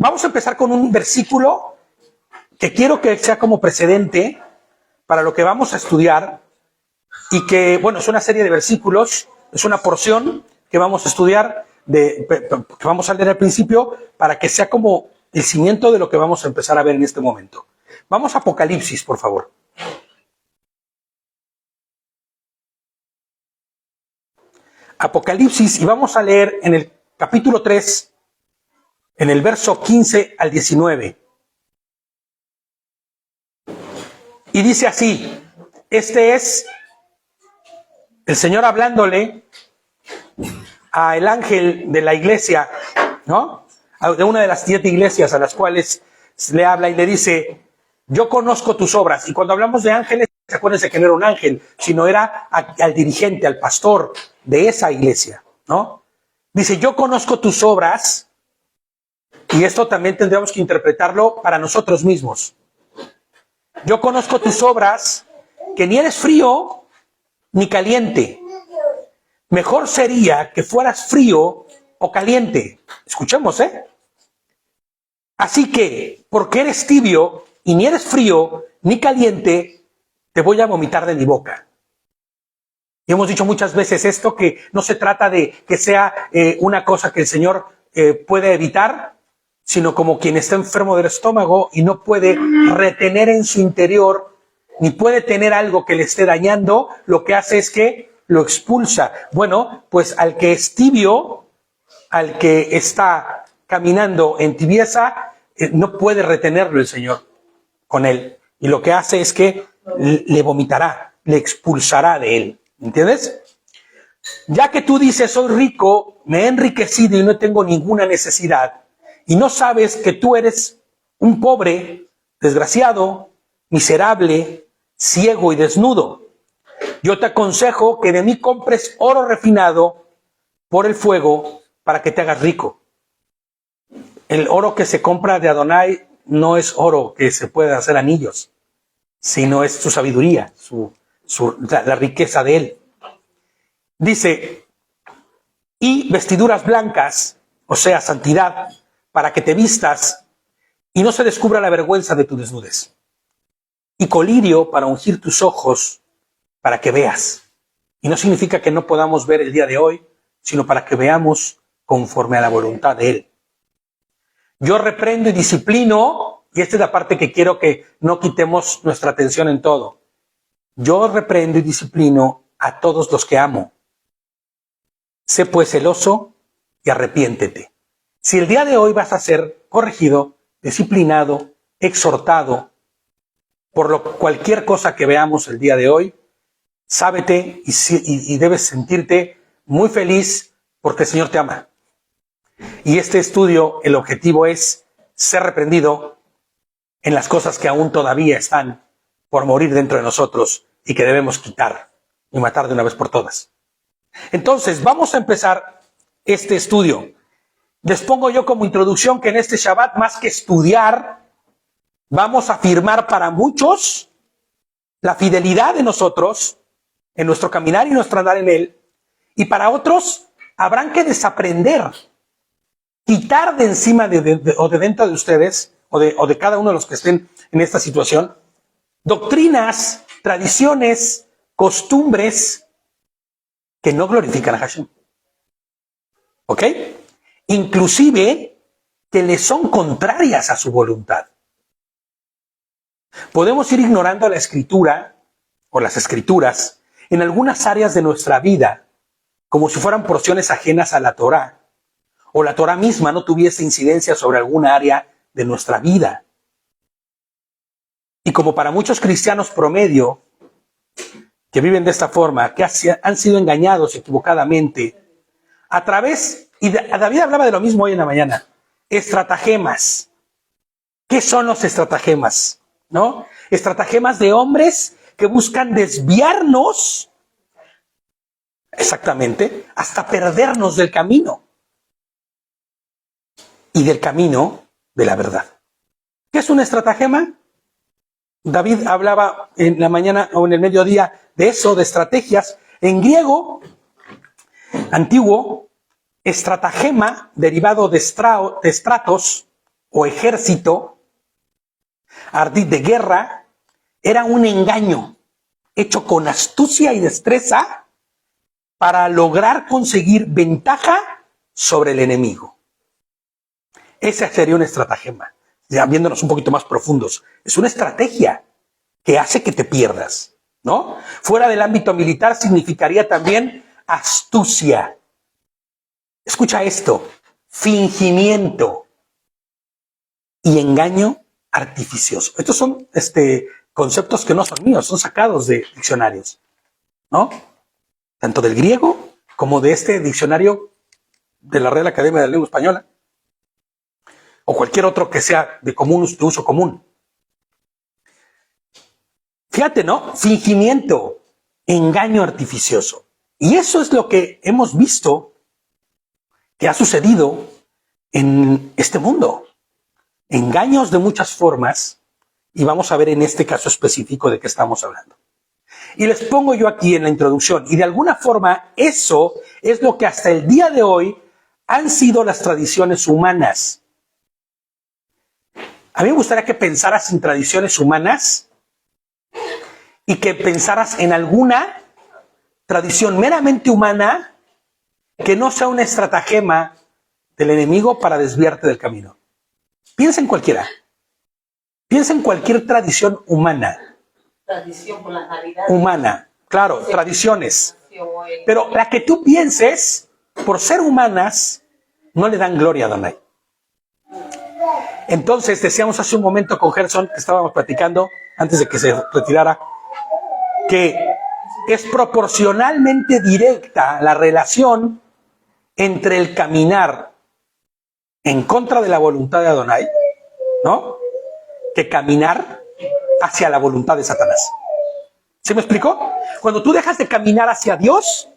Vamos a empezar con un versículo que quiero que sea como precedente para lo que vamos a estudiar y que, bueno, es una serie de versículos, es una porción que vamos a estudiar, que vamos a leer al principio para que sea como el cimiento de lo que vamos a empezar a ver en este momento. Vamos a Apocalipsis, por favor. Apocalipsis, y vamos a leer en el capítulo 3, en el verso 15 al 19. Y dice así, este es el Señor hablándole al ángel de la iglesia, ¿no? De una de las 7 iglesias a las cuales le habla y le dice, yo conozco tus obras. Y cuando hablamos de ángeles, acuérdense que no era un ángel, sino era al dirigente, al pastor de esa iglesia, ¿no? Dice, yo conozco tus obras, y esto también tendríamos que interpretarlo para nosotros mismos. Yo conozco tus obras, que ni eres frío ni caliente. Mejor sería que fueras frío o caliente. Escuchemos, ¿eh? Así que, porque eres tibio y ni eres frío ni caliente, te voy a vomitar de mi boca. Y hemos dicho muchas veces esto, que no se trata de que sea una cosa que el Señor puede evitar, sino como quien está enfermo del estómago y no puede retener en su interior, ni puede tener algo que le esté dañando, lo que hace es que lo expulsa. Bueno, pues al que es tibio, al que está caminando en tibieza, no puede retenerlo el Señor con él. Y lo que hace es que le vomitará, le expulsará de él. ¿Entiendes? Ya que tú dices, soy rico, me he enriquecido y no tengo ninguna necesidad, y no sabes que tú eres un pobre, desgraciado, miserable, ciego y desnudo, yo te aconsejo que de mí compres oro refinado por el fuego para que te hagas rico. El oro que se compra de Adonai no es oro que se puede hacer anillos, sino es su sabiduría, la riqueza de él. Dice, y vestiduras blancas, o sea, santidad, para que te vistas y no se descubra la vergüenza de tu desnudez. Y colirio para ungir tus ojos, para que veas. Y no significa que no podamos ver el día de hoy, sino para que veamos conforme a la voluntad de Él. Yo reprendo y disciplino, y esta es la parte que quiero que no quitemos nuestra atención en todo. Yo reprendo y disciplino a todos los que amo. Sé pues celoso y arrepiéntete. Si el día de hoy vas a ser corregido, disciplinado, exhortado, por cualquier cosa que veamos el día de hoy, sábete y debes sentirte muy feliz porque el Señor te ama. Y este estudio, el objetivo es ser reprendido en las cosas que aún todavía están por morir dentro de nosotros y que debemos quitar y matar de una vez por todas. Entonces, vamos a empezar este estudio. Les pongo yo como introducción que en este Shabbat, más que estudiar, vamos a afirmar para muchos la fidelidad de nosotros en nuestro caminar y nuestro andar en él, y para otros habrán que desaprender, quitar de encima o de dentro de ustedes, o de cada uno de los que estén en esta situación, doctrinas, tradiciones, costumbres que no glorifican a Hashem. ¿Ok? Inclusive que le son contrarias a su voluntad. Podemos ir ignorando la escritura o las escrituras en algunas áreas de nuestra vida, como si fueran porciones ajenas a la Torá, o la Torá misma no tuviese incidencia sobre alguna área de nuestra vida. Y como para muchos cristianos promedio que viven de esta forma, que han sido engañados equivocadamente, a través, y David hablaba de lo mismo hoy en la mañana, estratagemas. ¿Qué son los estratagemas? ¿No? Estratagemas de hombres que buscan desviarnos, exactamente, hasta perdernos del camino. Y del camino de la verdad. ¿Qué es un estratagema? David hablaba en la mañana o en el mediodía de eso, de estrategias. En griego antiguo, estratagema, derivado de estratos o ejército, ardid de guerra, era un engaño hecho con astucia y destreza para lograr conseguir ventaja sobre el enemigo. Esa sería una estratagema, ya viéndonos un poquito más profundos. Es una estrategia que hace que te pierdas, ¿no? Fuera del ámbito militar significaría también astucia. Escucha esto: fingimiento y engaño artificioso. Estos son conceptos que no son míos, son sacados de diccionarios, ¿no? Tanto del griego como de este diccionario de la Real Academia de la Lengua Española, o cualquier otro que sea de uso común. Fíjate, ¿no? Fingimiento, engaño artificioso. Y eso es lo que hemos visto que ha sucedido en este mundo. Engaños de muchas formas, y vamos a ver en este caso específico de qué estamos hablando. Y les pongo yo aquí en la introducción, y de alguna forma eso es lo que hasta el día de hoy han sido las tradiciones humanas. A mí me gustaría que pensaras en tradiciones humanas y que pensaras en alguna tradición meramente humana que no sea una estratagema del enemigo para desviarte del camino. Piensa en cualquiera. Piensa en cualquier tradición humana. Tradición por la Navidad. Humana, claro, sí. Tradiciones. Pero la que tú pienses, por ser humanas, no le dan gloria a Adonai. Entonces, decíamos hace un momento con Gerson, que estábamos platicando, antes de que se retirara, que es proporcionalmente directa la relación entre el caminar en contra de la voluntad de Adonai, ¿no?, que caminar hacia la voluntad de Satanás. ¿Sí me explicó? Cuando tú dejas de caminar hacia Dios,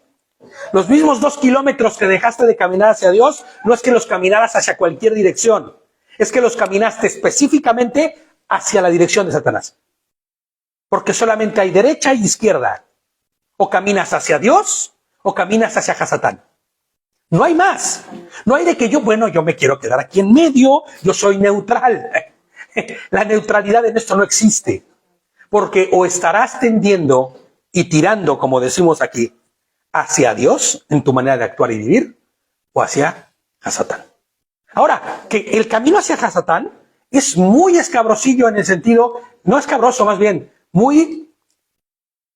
los mismos 2 kilómetros que dejaste de caminar hacia Dios, no es que los caminaras hacia cualquier dirección, es que los caminaste específicamente hacia la dirección de Satanás. Porque solamente hay derecha y izquierda. O caminas hacia Dios o caminas hacia Hasatán. No hay más. No hay de que yo me quiero quedar aquí en medio, yo soy neutral. La neutralidad en esto no existe. Porque o estarás tendiendo y tirando, como decimos aquí, hacia Dios en tu manera de actuar y vivir, o hacia Hasatán. Ahora, que el camino hacia Hasatán es muy escabrosillo en el sentido, no escabroso, más bien, muy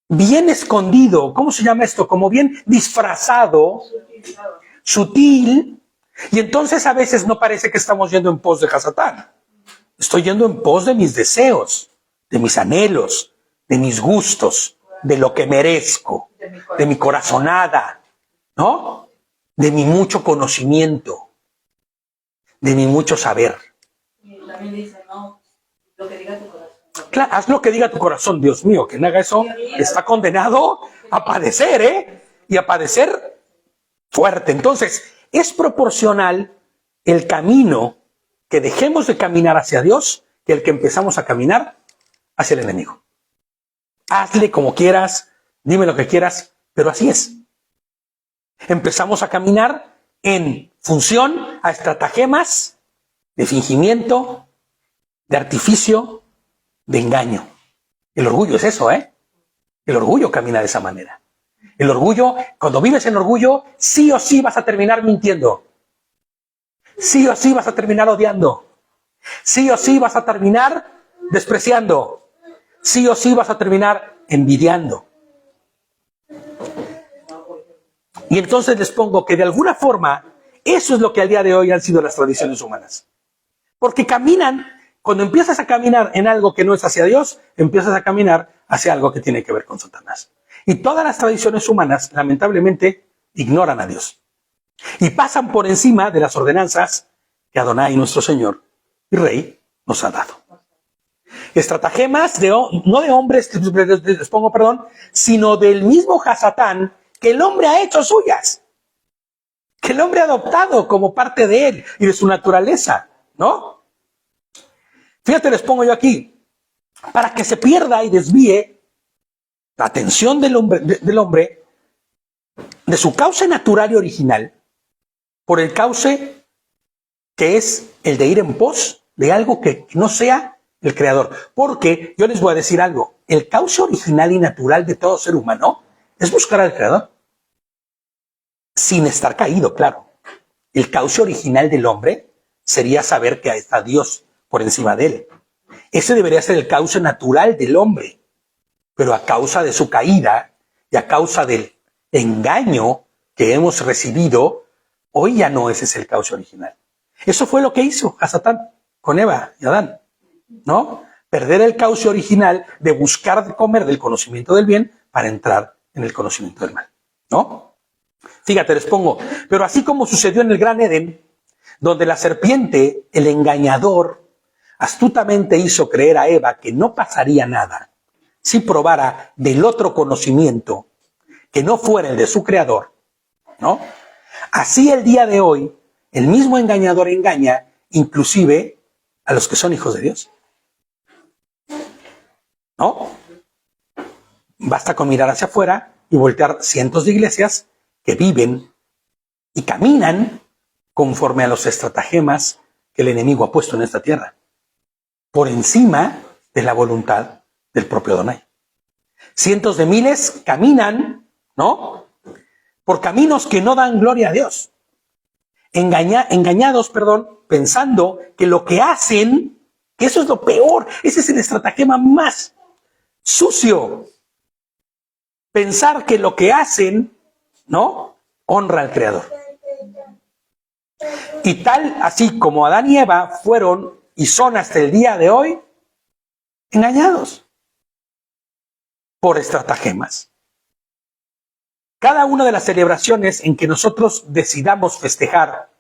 bien escondido. ¿Cómo se llama esto? Como bien disfrazado, sutil, y entonces a veces no parece que estamos yendo en pos de Hasatán. Estoy yendo en pos de mis deseos, de mis anhelos, de mis gustos, de lo que merezco, de mi corazonada, ¿no? De mi mucho conocimiento, de mi mucho saber. Y también dice, no, lo que diga tu corazón. Claro, haz lo que diga tu corazón, Dios mío, quien haga eso está condenado a padecer, ¿eh? Y a padecer fuerte. Entonces, es proporcional el camino que dejemos de caminar hacia Dios que el que empezamos a caminar hacia el enemigo. Hazle como quieras, dime lo que quieras, pero así es. Empezamos a caminar en función a estratagemas de fingimiento, de artificio, de engaño. El orgullo es eso, ¿eh? El orgullo camina de esa manera. El orgullo, cuando vives en orgullo, sí o sí vas a terminar mintiendo. Sí o sí vas a terminar odiando. Sí o sí vas a terminar despreciando. Sí o sí vas a terminar envidiando. Y entonces les pongo que de alguna forma, eso es lo que al día de hoy han sido las tradiciones humanas. Porque caminan, cuando empiezas a caminar en algo que no es hacia Dios, empiezas a caminar hacia algo que tiene que ver con Satanás. Y todas las tradiciones humanas, lamentablemente, ignoran a Dios. Y pasan por encima de las ordenanzas que Adonai, nuestro Señor y Rey, nos ha dado. Estratagemas no de hombres, les pongo perdón, sino del mismo Hasatán que el hombre ha hecho suyas. Que el hombre ha adoptado como parte de él y de su naturaleza, ¿no? Fíjate, les pongo yo aquí, para que se pierda y desvíe la atención del hombre de su cauce natural y original por el cauce que es el de ir en pos de algo que no sea el creador. Porque yo les voy a decir algo, el cauce original y natural de todo ser humano es buscar al creador. Sin estar caído, claro. El cauce original del hombre sería saber que está Dios por encima de él. Ese debería ser el cauce natural del hombre. Pero a causa de su caída y a causa del engaño que hemos recibido, hoy ya no ese es el cauce original. Eso fue lo que hizo a Satán con Eva y Adán, ¿no? Perder el cauce original de buscar comer del conocimiento del bien para entrar en el conocimiento del mal, ¿no? Fíjate, les pongo, pero así como sucedió en el Gran Edén, donde la serpiente, el engañador, astutamente hizo creer a Eva que no pasaría nada si probara del otro conocimiento que no fuera el de su creador, ¿no? Así el día de hoy, el mismo engañador engaña inclusive a los que son hijos de Dios, ¿no? Basta con mirar hacia afuera y voltear cientos de iglesias que viven y caminan conforme a los estratagemas que el enemigo ha puesto en esta tierra, por encima de la voluntad del propio Adonai. Cientos de miles caminan, ¿no?, por caminos que no dan gloria a Dios. Engañados, pensando que lo que hacen, que eso es lo peor, ese es el estratagema más sucio. Pensar que lo que hacen, ¿no?, honra al Creador. Y tal así como Adán y Eva fueron y son hasta el día de hoy engañados por estratagemas. Cada una de las celebraciones en que nosotros decidamos festejar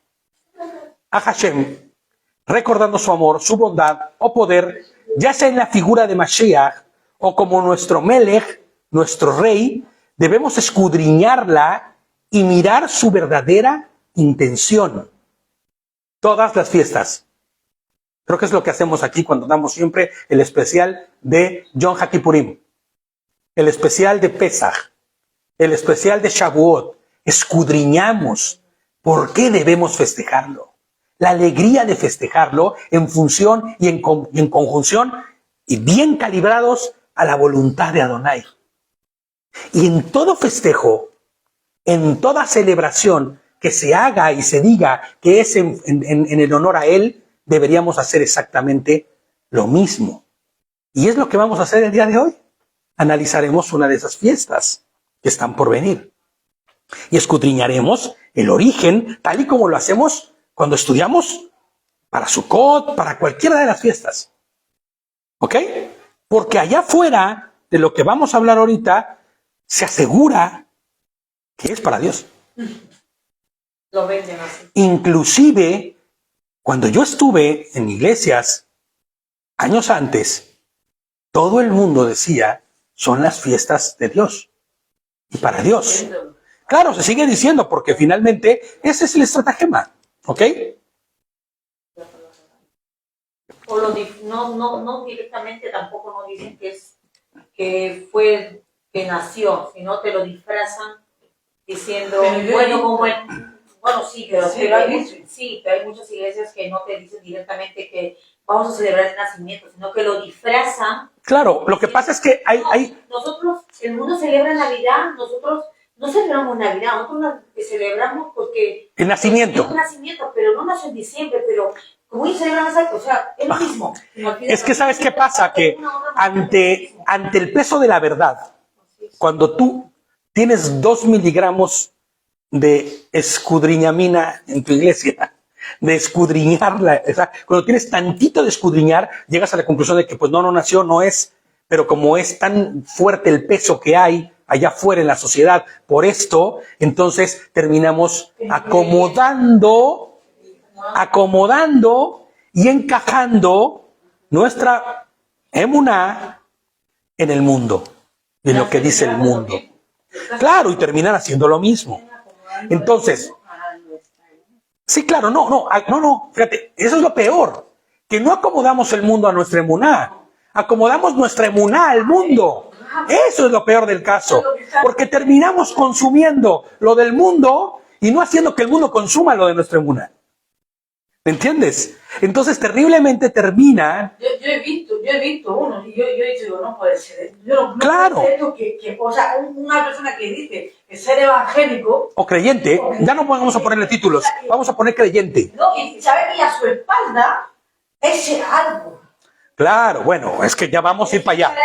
a Hashem, recordando su amor, su bondad o poder, ya sea en la figura de Mashiach o como nuestro Melech, nuestro rey, debemos escudriñarla y mirar su verdadera intención. Todas las fiestas. Creo que es lo que hacemos aquí cuando damos siempre el especial de Yom HaKippurim, el especial de Pesach, el especial de Shavuot. Escudriñamos por qué debemos festejarlo. La alegría de festejarlo en función y en conjunción y bien calibrados a la voluntad de Adonai. Y en todo festejo, en toda celebración que se haga y se diga que es en el honor a Él, deberíamos hacer exactamente lo mismo. Y es lo que vamos a hacer el día de hoy. Analizaremos una de esas fiestas que están por venir. Y escudriñaremos el origen, tal y como lo hacemos cuando estudiamos para Sukkot, para cualquiera de las fiestas. ¿Ok? Porque allá afuera de lo que vamos a hablar ahorita, se asegura que es para Dios. Lo venden así. Inclusive, cuando yo estuve en iglesias años antes, todo el mundo decía, son las fiestas de Dios y para Dios. Claro, se sigue diciendo porque finalmente ese es el estratagema, ¿ok? O no directamente tampoco no dicen que fue que nació, sino te lo disfrazan diciendo, bueno, sí, pero hay muchas iglesias que no te dicen directamente que vamos a celebrar el nacimiento, sino que lo disfrazan. Claro, lo que pasa es que hay... Nosotros, el mundo celebra Navidad, nosotros no celebramos Navidad, nosotros celebramos porque... El nacimiento. El nacimiento, pero no nació en diciembre, pero como ellos celebran exacto, o sea, es lo mismo. Es que ¿sabes qué pasa? Que ante el peso de la verdad, cuando tú tienes 2 miligramos de escudriñamina en tu iglesia, de escudriñarla, o sea, cuando tienes tantito de escudriñar, llegas a la conclusión de que pues no nació, no es, pero como es tan fuerte el peso que hay allá afuera en la sociedad por esto, entonces terminamos acomodando y encajando nuestra emuná en el mundo, en lo que dice el mundo. Claro, y terminan haciendo lo mismo. Entonces, sí, claro, no, fíjate, eso es lo peor, que no acomodamos el mundo a nuestra emuná, acomodamos nuestra emuná al mundo. Eso es lo peor del caso, porque terminamos consumiendo lo del mundo y no haciendo que el mundo consuma lo de nuestra emuná. ¿Me entiendes? Entonces terriblemente termina. Yo he visto uno y yo digo, no puede ser. No Claro. puede ser esto o sea, una persona que dice que ser evangélico. O creyente, ya no vamos a ponerle títulos, vamos a poner creyente. No, y sabe que a su espalda ese algo. Claro, bueno, es que ya vamos a ir para allá.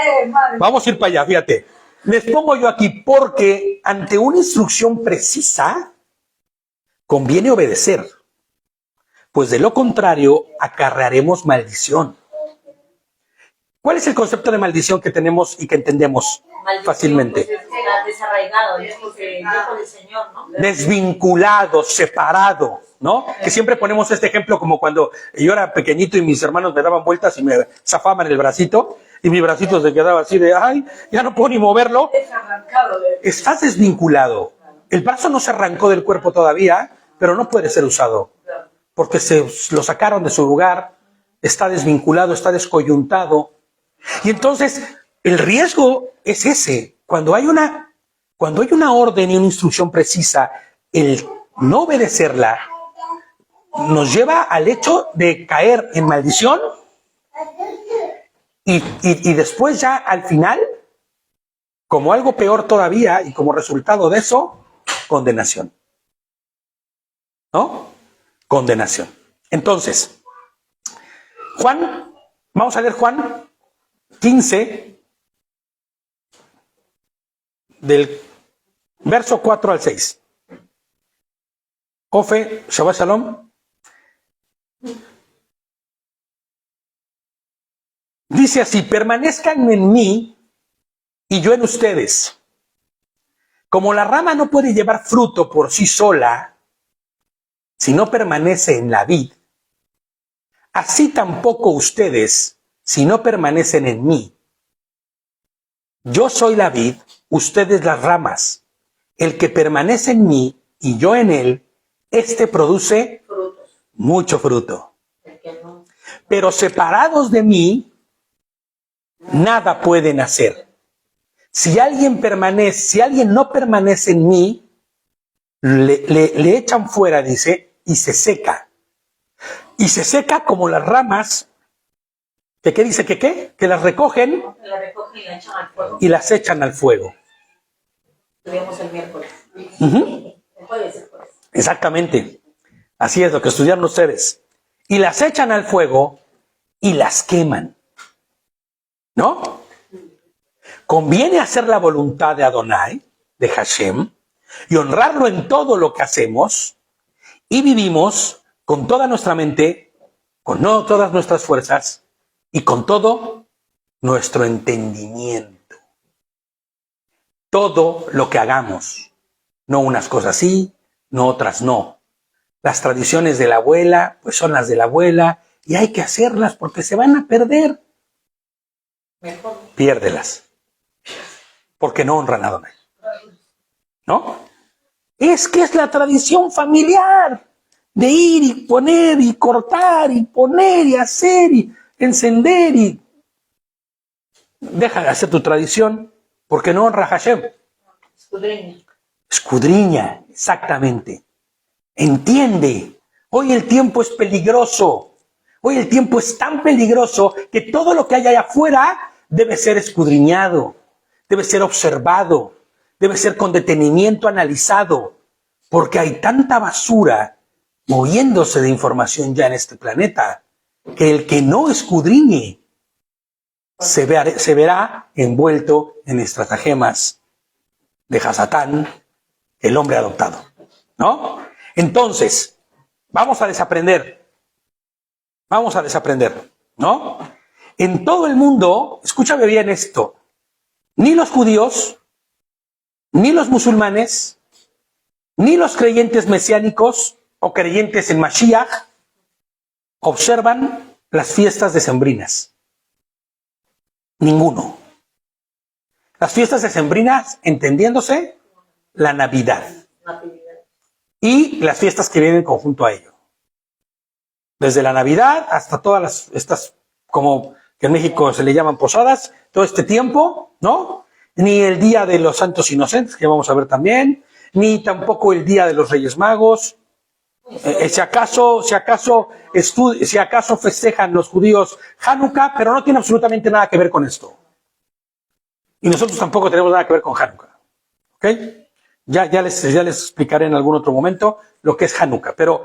Vamos a ir para allá, fíjate. Les pongo yo aquí, porque ante una instrucción precisa, conviene obedecer. Pues de lo contrario, acarrearemos maldición. ¿Cuál es el concepto de maldición que tenemos y que entendemos fácilmente? Pues, desarraigado, lejos del Señor, ¿no? Desvinculado, separado, ¿no? Que siempre ponemos este ejemplo como cuando yo era pequeñito y mis hermanos me daban vueltas y me zafaban el bracito y mi bracito se quedaba así de, ay, ya no puedo ni moverlo. Estás desvinculado. El brazo no se arrancó del cuerpo todavía, pero no puede ser usado. Porque se lo sacaron de su lugar, está desvinculado, está descoyuntado. Y entonces, el riesgo es ese. Cuando hay una orden y una instrucción precisa, el no obedecerla nos lleva al hecho de caer en maldición y después ya al final, como algo peor todavía y como resultado de eso, condenación. ¿No? Condenación. Entonces, vamos a leer Juan 15, del verso 4 al 6. Ofe, Shabbat Shalom. Dice así, permanezcan en mí y yo en ustedes. Como la rama no puede llevar fruto por sí sola, si no permanece en la vid, así tampoco ustedes, si no permanecen en mí. Yo soy la vid, ustedes las ramas. El que permanece en mí y yo en él, éste produce mucho fruto. Pero separados de mí, nada pueden hacer. Si alguien no permanece en mí, le echan fuera, dice, y se seca. Y se seca como las ramas, ¿qué dice que qué? Que las recogen y la echan al fuego. y las echan al fuego. Estudiamos el miércoles. Puede ser, pues. Exactamente. Así es lo que estudiaron ustedes. Y las echan al fuego y las queman. ¿No? Conviene hacer la voluntad de Adonai, de Hashem, y honrarlo en todo lo que hacemos, y vivimos con toda nuestra mente, con todas nuestras fuerzas, y con todo nuestro entendimiento. Todo lo que hagamos, no unas cosas sí, no otras no. Las tradiciones de la abuela, pues son las de la abuela, y hay que hacerlas porque se van a perder. Mejor. Piérdelas. Porque no honran a Adonai. ¿No? Es que es la tradición familiar de ir y poner y cortar y poner y hacer y encender y... Deja de hacer tu tradición porque no honra a Hashem. Escudriña, exactamente. Entiende. Hoy el tiempo es peligroso. Hoy el tiempo es tan peligroso que todo lo que hay allá afuera debe ser escudriñado, debe ser observado, debe ser con detenimiento analizado, porque hay tanta basura moviéndose de información ya en este planeta, que el que no escudriñe se verá envuelto en estratagemas de Hasatán, el hombre adoptado, ¿no? Entonces, vamos a desaprender, ¿no? En todo el mundo, escúchame bien esto, ni los judíos, ni los musulmanes, ni los creyentes mesiánicos o creyentes en Mashiach observan las fiestas decembrinas. Ninguno. Las fiestas decembrinas, entendiéndose, la Navidad. Y las fiestas que vienen conjunto a ello. Desde la Navidad hasta todas estas, como que en México se le llaman posadas, todo este tiempo, ¿no? Ni el Día de los Santos Inocentes, que vamos a ver también, ni tampoco el Día de los Reyes Magos, Si acaso festejan los judíos Hanukkah, pero no tiene absolutamente nada que ver con esto. Y nosotros tampoco tenemos nada que ver con Hanukkah. ¿Ok? Ya les explicaré en algún otro momento lo que es Hanukkah. Pero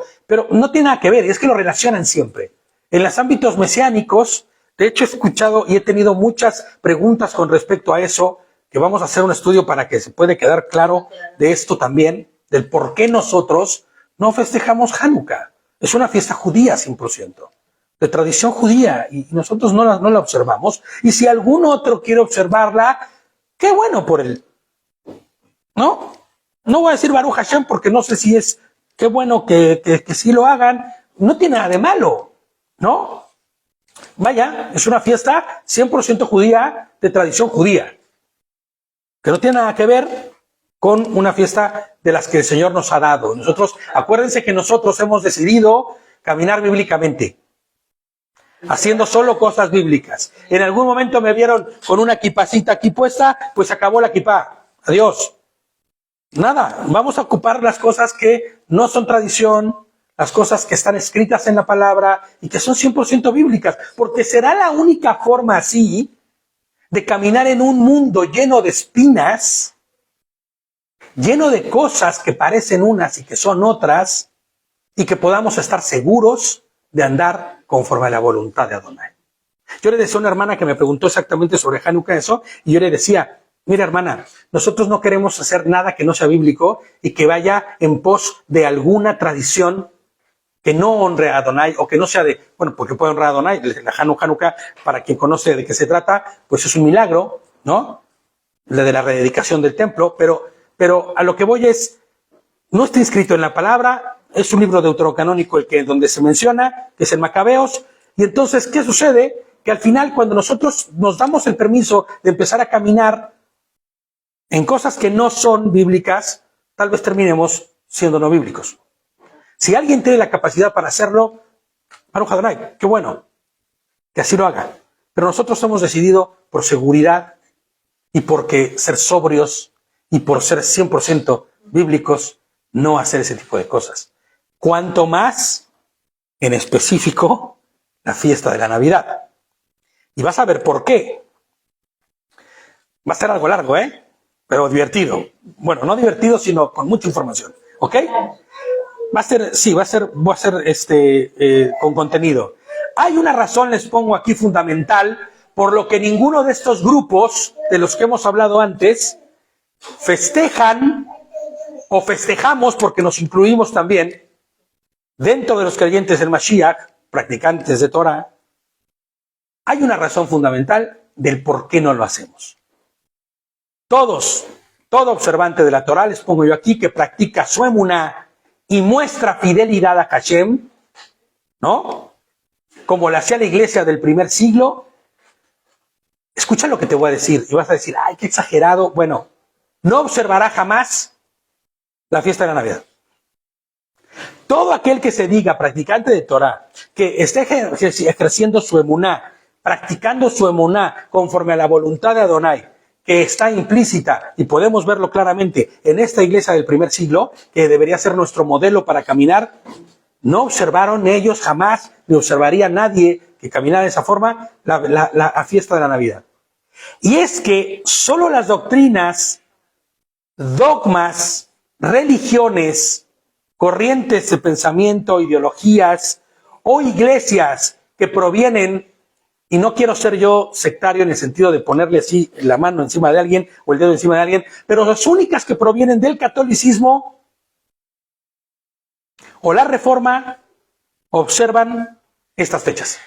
no tiene nada que ver, es que lo relacionan siempre. En los ámbitos mesiánicos, de hecho he escuchado y he tenido muchas preguntas con respecto a eso, que vamos a hacer un estudio para que se pueda quedar claro de esto también, del por qué nosotros no festejamos Hanukkah. Es una fiesta judía 100%, de tradición judía, y nosotros no la observamos. Y si algún otro quiere observarla, qué bueno por él. ¿No? No voy a decir Baruch Hashem porque no sé si es, qué bueno que sí lo hagan. No tiene nada de malo, ¿no? Vaya, es una fiesta 100% judía, de tradición judía, que no tiene nada que ver con una fiesta de las que el Señor nos ha dado. Nosotros, acuérdense que nosotros hemos decidido caminar bíblicamente, haciendo solo cosas bíblicas. En algún momento me vieron con una kipacita aquí puesta, pues acabó la kipá. Adiós. Nada, vamos a ocupar las cosas que no son tradición, las cosas que están escritas en la palabra y que son 100% bíblicas, porque será la única forma así de caminar en un mundo lleno de espinas, lleno de cosas que parecen unas y que son otras, y que podamos estar seguros de andar conforme a la voluntad de Adonai. Yo le decía a una hermana que me preguntó exactamente sobre Hanukkah eso, y yo le decía, mira hermana, nosotros no queremos hacer nada que no sea bíblico y que vaya en pos de alguna tradición que no honre a Adonai o que no sea de, bueno, porque puede honrar a Adonai, la Hanukkah, para quien conoce de qué se trata, pues es un milagro, ¿no? La de la rededicación del templo, pero a lo que voy es, no está inscrito en la palabra, es un libro deuterocanónico donde se menciona, que es el Macabeos, y entonces, ¿qué sucede? Que al final, cuando nosotros nos damos el permiso de empezar a caminar en cosas que no son bíblicas, tal vez terminemos siendo no bíblicos. Si alguien tiene la capacidad para hacerlo, Baruch Adonai, qué bueno, que así lo haga. Pero nosotros hemos decidido, por seguridad y porque ser sobrios y por ser 100% bíblicos, no hacer ese tipo de cosas. Cuanto más, en específico, la fiesta de la Navidad. Y vas a ver por qué. Va a ser algo largo, pero divertido. Bueno, no divertido, sino con mucha información. ¿Ok? Va a ser con contenido. Hay una razón, les pongo aquí, fundamental, por lo que ninguno de estos grupos, de los que hemos hablado antes, festejan o festejamos, porque nos incluimos también, dentro de los creyentes del Mashiach, practicantes de Torah. Hay una razón fundamental del por qué no lo hacemos. Todo observante de la Torah, les pongo yo aquí, que practica su emuná y muestra fidelidad a Hashem, ¿no? Como la hacía la iglesia del primer siglo. Escucha lo que te voy a decir, y vas a decir, ¡ay, qué exagerado! Bueno, no observará jamás la fiesta de la Navidad. Todo aquel que se diga practicante de Torah, que esté ejerciendo su emuná, practicando su emuná conforme a la voluntad de Adonai, que está implícita, y podemos verlo claramente en esta iglesia del primer siglo, que debería ser nuestro modelo para caminar, no observaron ellos jamás, ni observaría nadie que caminara de esa forma, la fiesta de la Navidad. Y es que solo las doctrinas, dogmas, religiones, corrientes de pensamiento, ideologías o iglesias que provienen, y no quiero ser yo sectario en el sentido de ponerle así la mano encima de alguien o el dedo encima de alguien, pero las únicas que provienen del catolicismo o la Reforma observan estas fechas.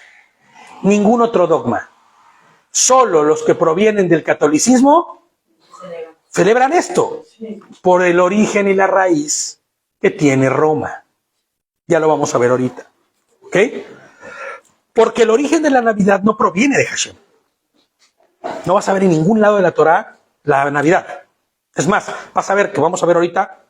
Ningún otro dogma. Solo los que provienen del catolicismo celebran esto por el origen y la raíz que tiene Roma. Ya lo vamos a ver ahorita. ¿Ok? Porque el origen de la Navidad no proviene de Hashem. No vas a ver en ningún lado de la Torah la Navidad. Es más, vas a ver que vamos a ver ahorita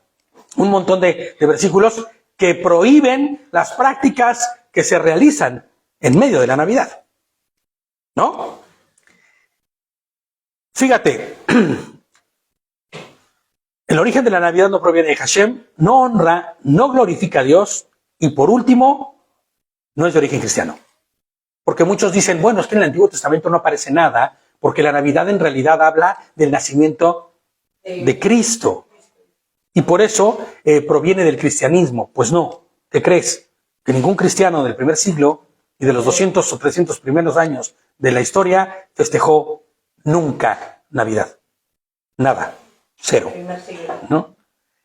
un montón de versículos que prohíben las prácticas que se realizan en medio de la Navidad. ¿No? Fíjate, el origen de la Navidad no proviene de Hashem, no honra, no glorifica a Dios Y por último, no es de origen cristiano. Porque muchos dicen, bueno, es que en el Antiguo Testamento no aparece nada, porque la Navidad en realidad habla del nacimiento de Cristo. Y por eso proviene del cristianismo. Pues no, ¿qué crees? Que ningún cristiano del primer siglo y de los 200 o 300 primeros años de la historia festejó nunca Navidad. Nada. Cero. ¿No?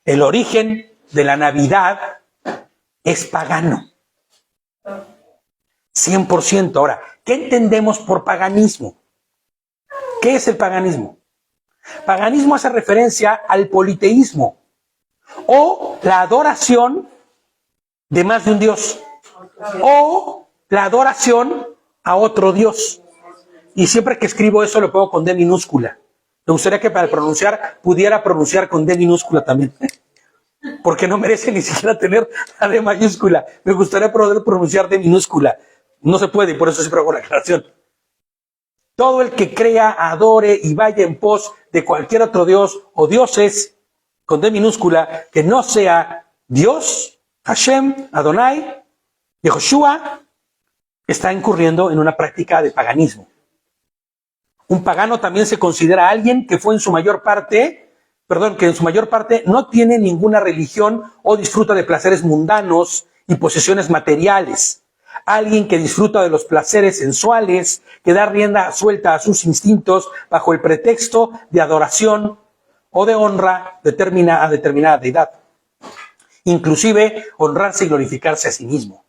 El origen de la Navidad es pagano. 100%. Ahora, ¿qué entendemos por paganismo? ¿Qué es el paganismo? Paganismo hace referencia al politeísmo o la adoración de más de un dios o la adoración a otro dios. Y siempre que escribo eso lo pongo con D minúscula. Me gustaría que para pronunciar pudiera pronunciar con D minúscula también. Porque no merece ni siquiera tener la D mayúscula. Me gustaría poder pronunciar D minúscula. No se puede y por eso siempre hago la aclaración. Todo el que crea, adore y vaya en pos de cualquier otro dios o dioses con D minúscula que no sea Dios, Hashem, Adonai, Yehoshua, está incurriendo en una práctica de paganismo. Un pagano también se considera alguien que en su mayor parte no tiene ninguna religión o disfruta de placeres mundanos y posesiones materiales. Alguien que disfruta de los placeres sensuales, que da rienda suelta a sus instintos bajo el pretexto de adoración o de honra a determinada deidad. Inclusive honrarse y glorificarse a sí mismo.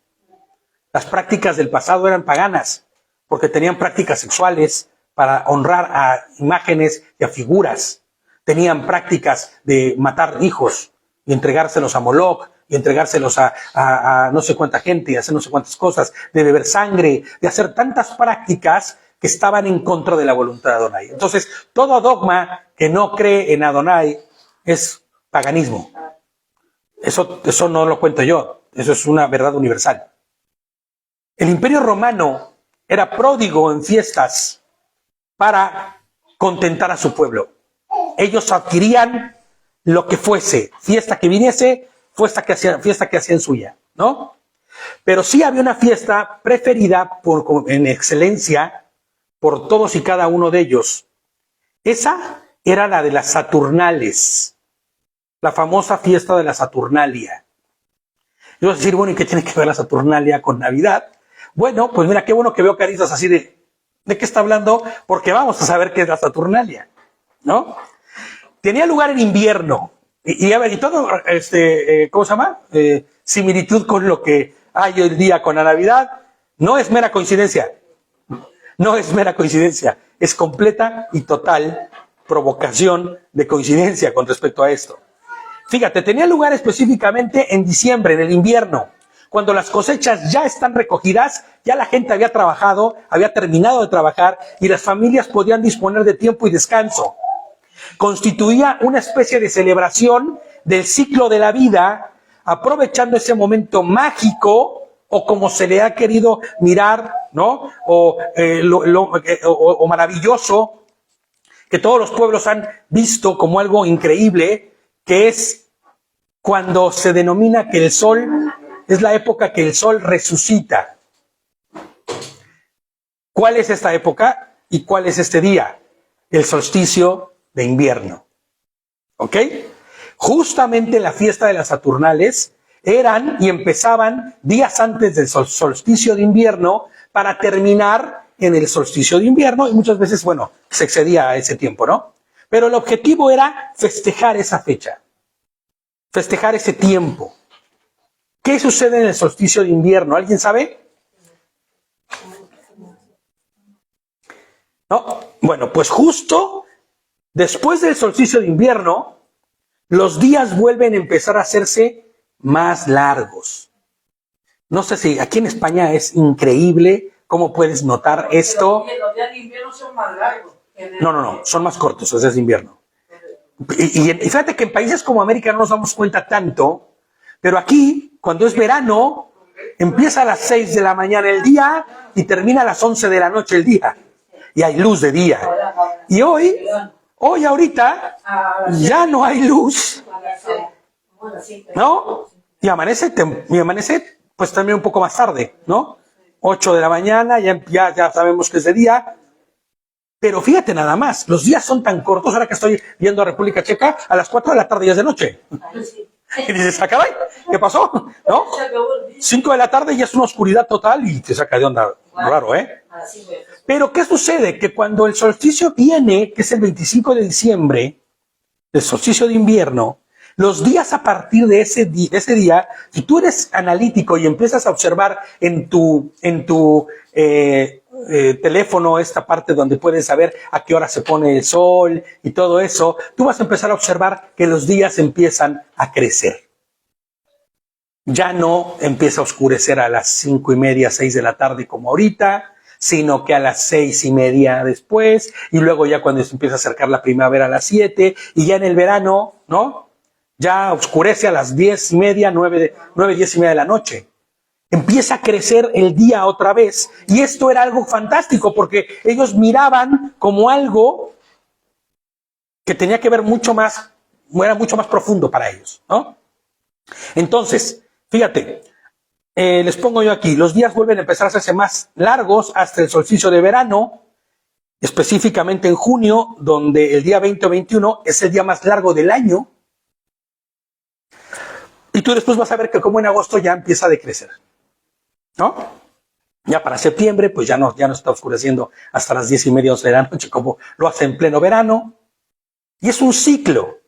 Las prácticas del pasado eran paganas, porque tenían prácticas sexuales para honrar a imágenes y a figuras. Tenían prácticas de matar hijos y entregárselos a Moloch, y entregárselos a no sé cuánta gente, y hacer no sé cuántas cosas, de beber sangre, de hacer tantas prácticas que estaban en contra de la voluntad de Adonai. Entonces, todo dogma que no cree en Adonai es paganismo. Eso no lo cuento yo, eso es una verdad universal. El Imperio Romano era pródigo en fiestas para contentar a su pueblo. Ellos adquirían lo que fuese, fiesta que viniese, fiesta que hacían suya, ¿no? Pero sí había una fiesta preferida en excelencia por todos y cada uno de ellos. Esa era la de las Saturnales, la famosa fiesta de la Saturnalia. Y vas a decir, bueno, ¿y qué tiene que ver la Saturnalia con Navidad? Bueno, pues mira, qué bueno que veo caritas así ¿de qué está hablando? Porque vamos a saber qué es la Saturnalia, ¿no? Tenía lugar en invierno. Y todo, ¿cómo se llama? Similitud con lo que hay hoy día con la Navidad. No es mera coincidencia. No es mera coincidencia. Es completa y total provocación de coincidencia con respecto a esto. Fíjate, tenía lugar específicamente en diciembre, en el invierno, cuando las cosechas ya están recogidas, ya la gente había trabajado, había terminado de trabajar y las familias podían disponer de tiempo y descanso. Constituía una especie de celebración del ciclo de la vida, aprovechando ese momento mágico, o como se le ha querido mirar, ¿no? O maravilloso, que todos los pueblos han visto como algo increíble, que es cuando se denomina que el sol, es la época que el sol resucita. ¿Cuál es esta época y cuál es este día? El solsticio de invierno. ¿Ok? Justamente la fiesta de las Saturnales eran y empezaban días antes del solsticio de invierno para terminar en el solsticio de invierno y muchas veces, bueno, se excedía a ese tiempo, ¿no? Pero el objetivo era festejar esa fecha, festejar ese tiempo. ¿Qué sucede en el solsticio de invierno? ¿Alguien sabe? ¿No? Bueno, pues justo después del solsticio de invierno, los días vuelven a empezar a hacerse más largos. No sé si aquí en España es increíble cómo puedes notar esto. Los días de invierno son más largos. No, son más cortos los días de invierno. Y fíjate que en países como América no nos damos cuenta tanto, pero aquí, cuando es verano, empieza a las 6 de la mañana el día y termina a las 11 de la noche el día. Y hay luz de día. Y hoy ahorita, ya no hay luz, ¿no? Y amanece pues también un poco más tarde, ¿no? 8 de la mañana, ya sabemos que es de día. Pero fíjate nada más, los días son tan cortos, ahora que estoy viendo a República Checa, a las 4 de la tarde ya es de noche. Y dices, ah, caray, ¿qué pasó? ¿No? 5 de la tarde ya es una oscuridad total y te saca de onda. Raro, ¿eh? Pero ¿qué sucede? Que cuando el solsticio viene, que es el 25 de diciembre, el solsticio de invierno, los días a partir de ese día, si tú eres analítico y empiezas a observar en tu teléfono esta parte donde puedes saber a qué hora se pone el sol y todo eso, tú vas a empezar a observar que los días empiezan a crecer. Ya no empieza a oscurecer a las 5:30, 6 de la tarde como ahorita, sino que a las 6:30 después, y luego ya cuando se empieza a acercar la primavera a las 7, y ya en el verano, ¿no? Ya oscurece a las 10:30, 9, 10:30 de la noche. Empieza a crecer el día otra vez, y esto era algo fantástico, porque ellos miraban como algo que tenía que ver mucho más, era mucho más profundo para ellos, ¿no? Entonces, fíjate, les pongo yo aquí, los días vuelven a empezar a hacerse más largos hasta el solsticio de verano, específicamente en junio, donde el día 20 o 21 es el día más largo del año. Y tú después vas a ver que como en agosto ya empieza a decrecer, ¿no? Ya para septiembre, pues ya no está oscureciendo hasta las 10:30, 11 de la noche, como lo hace en pleno verano. Y es un ciclo.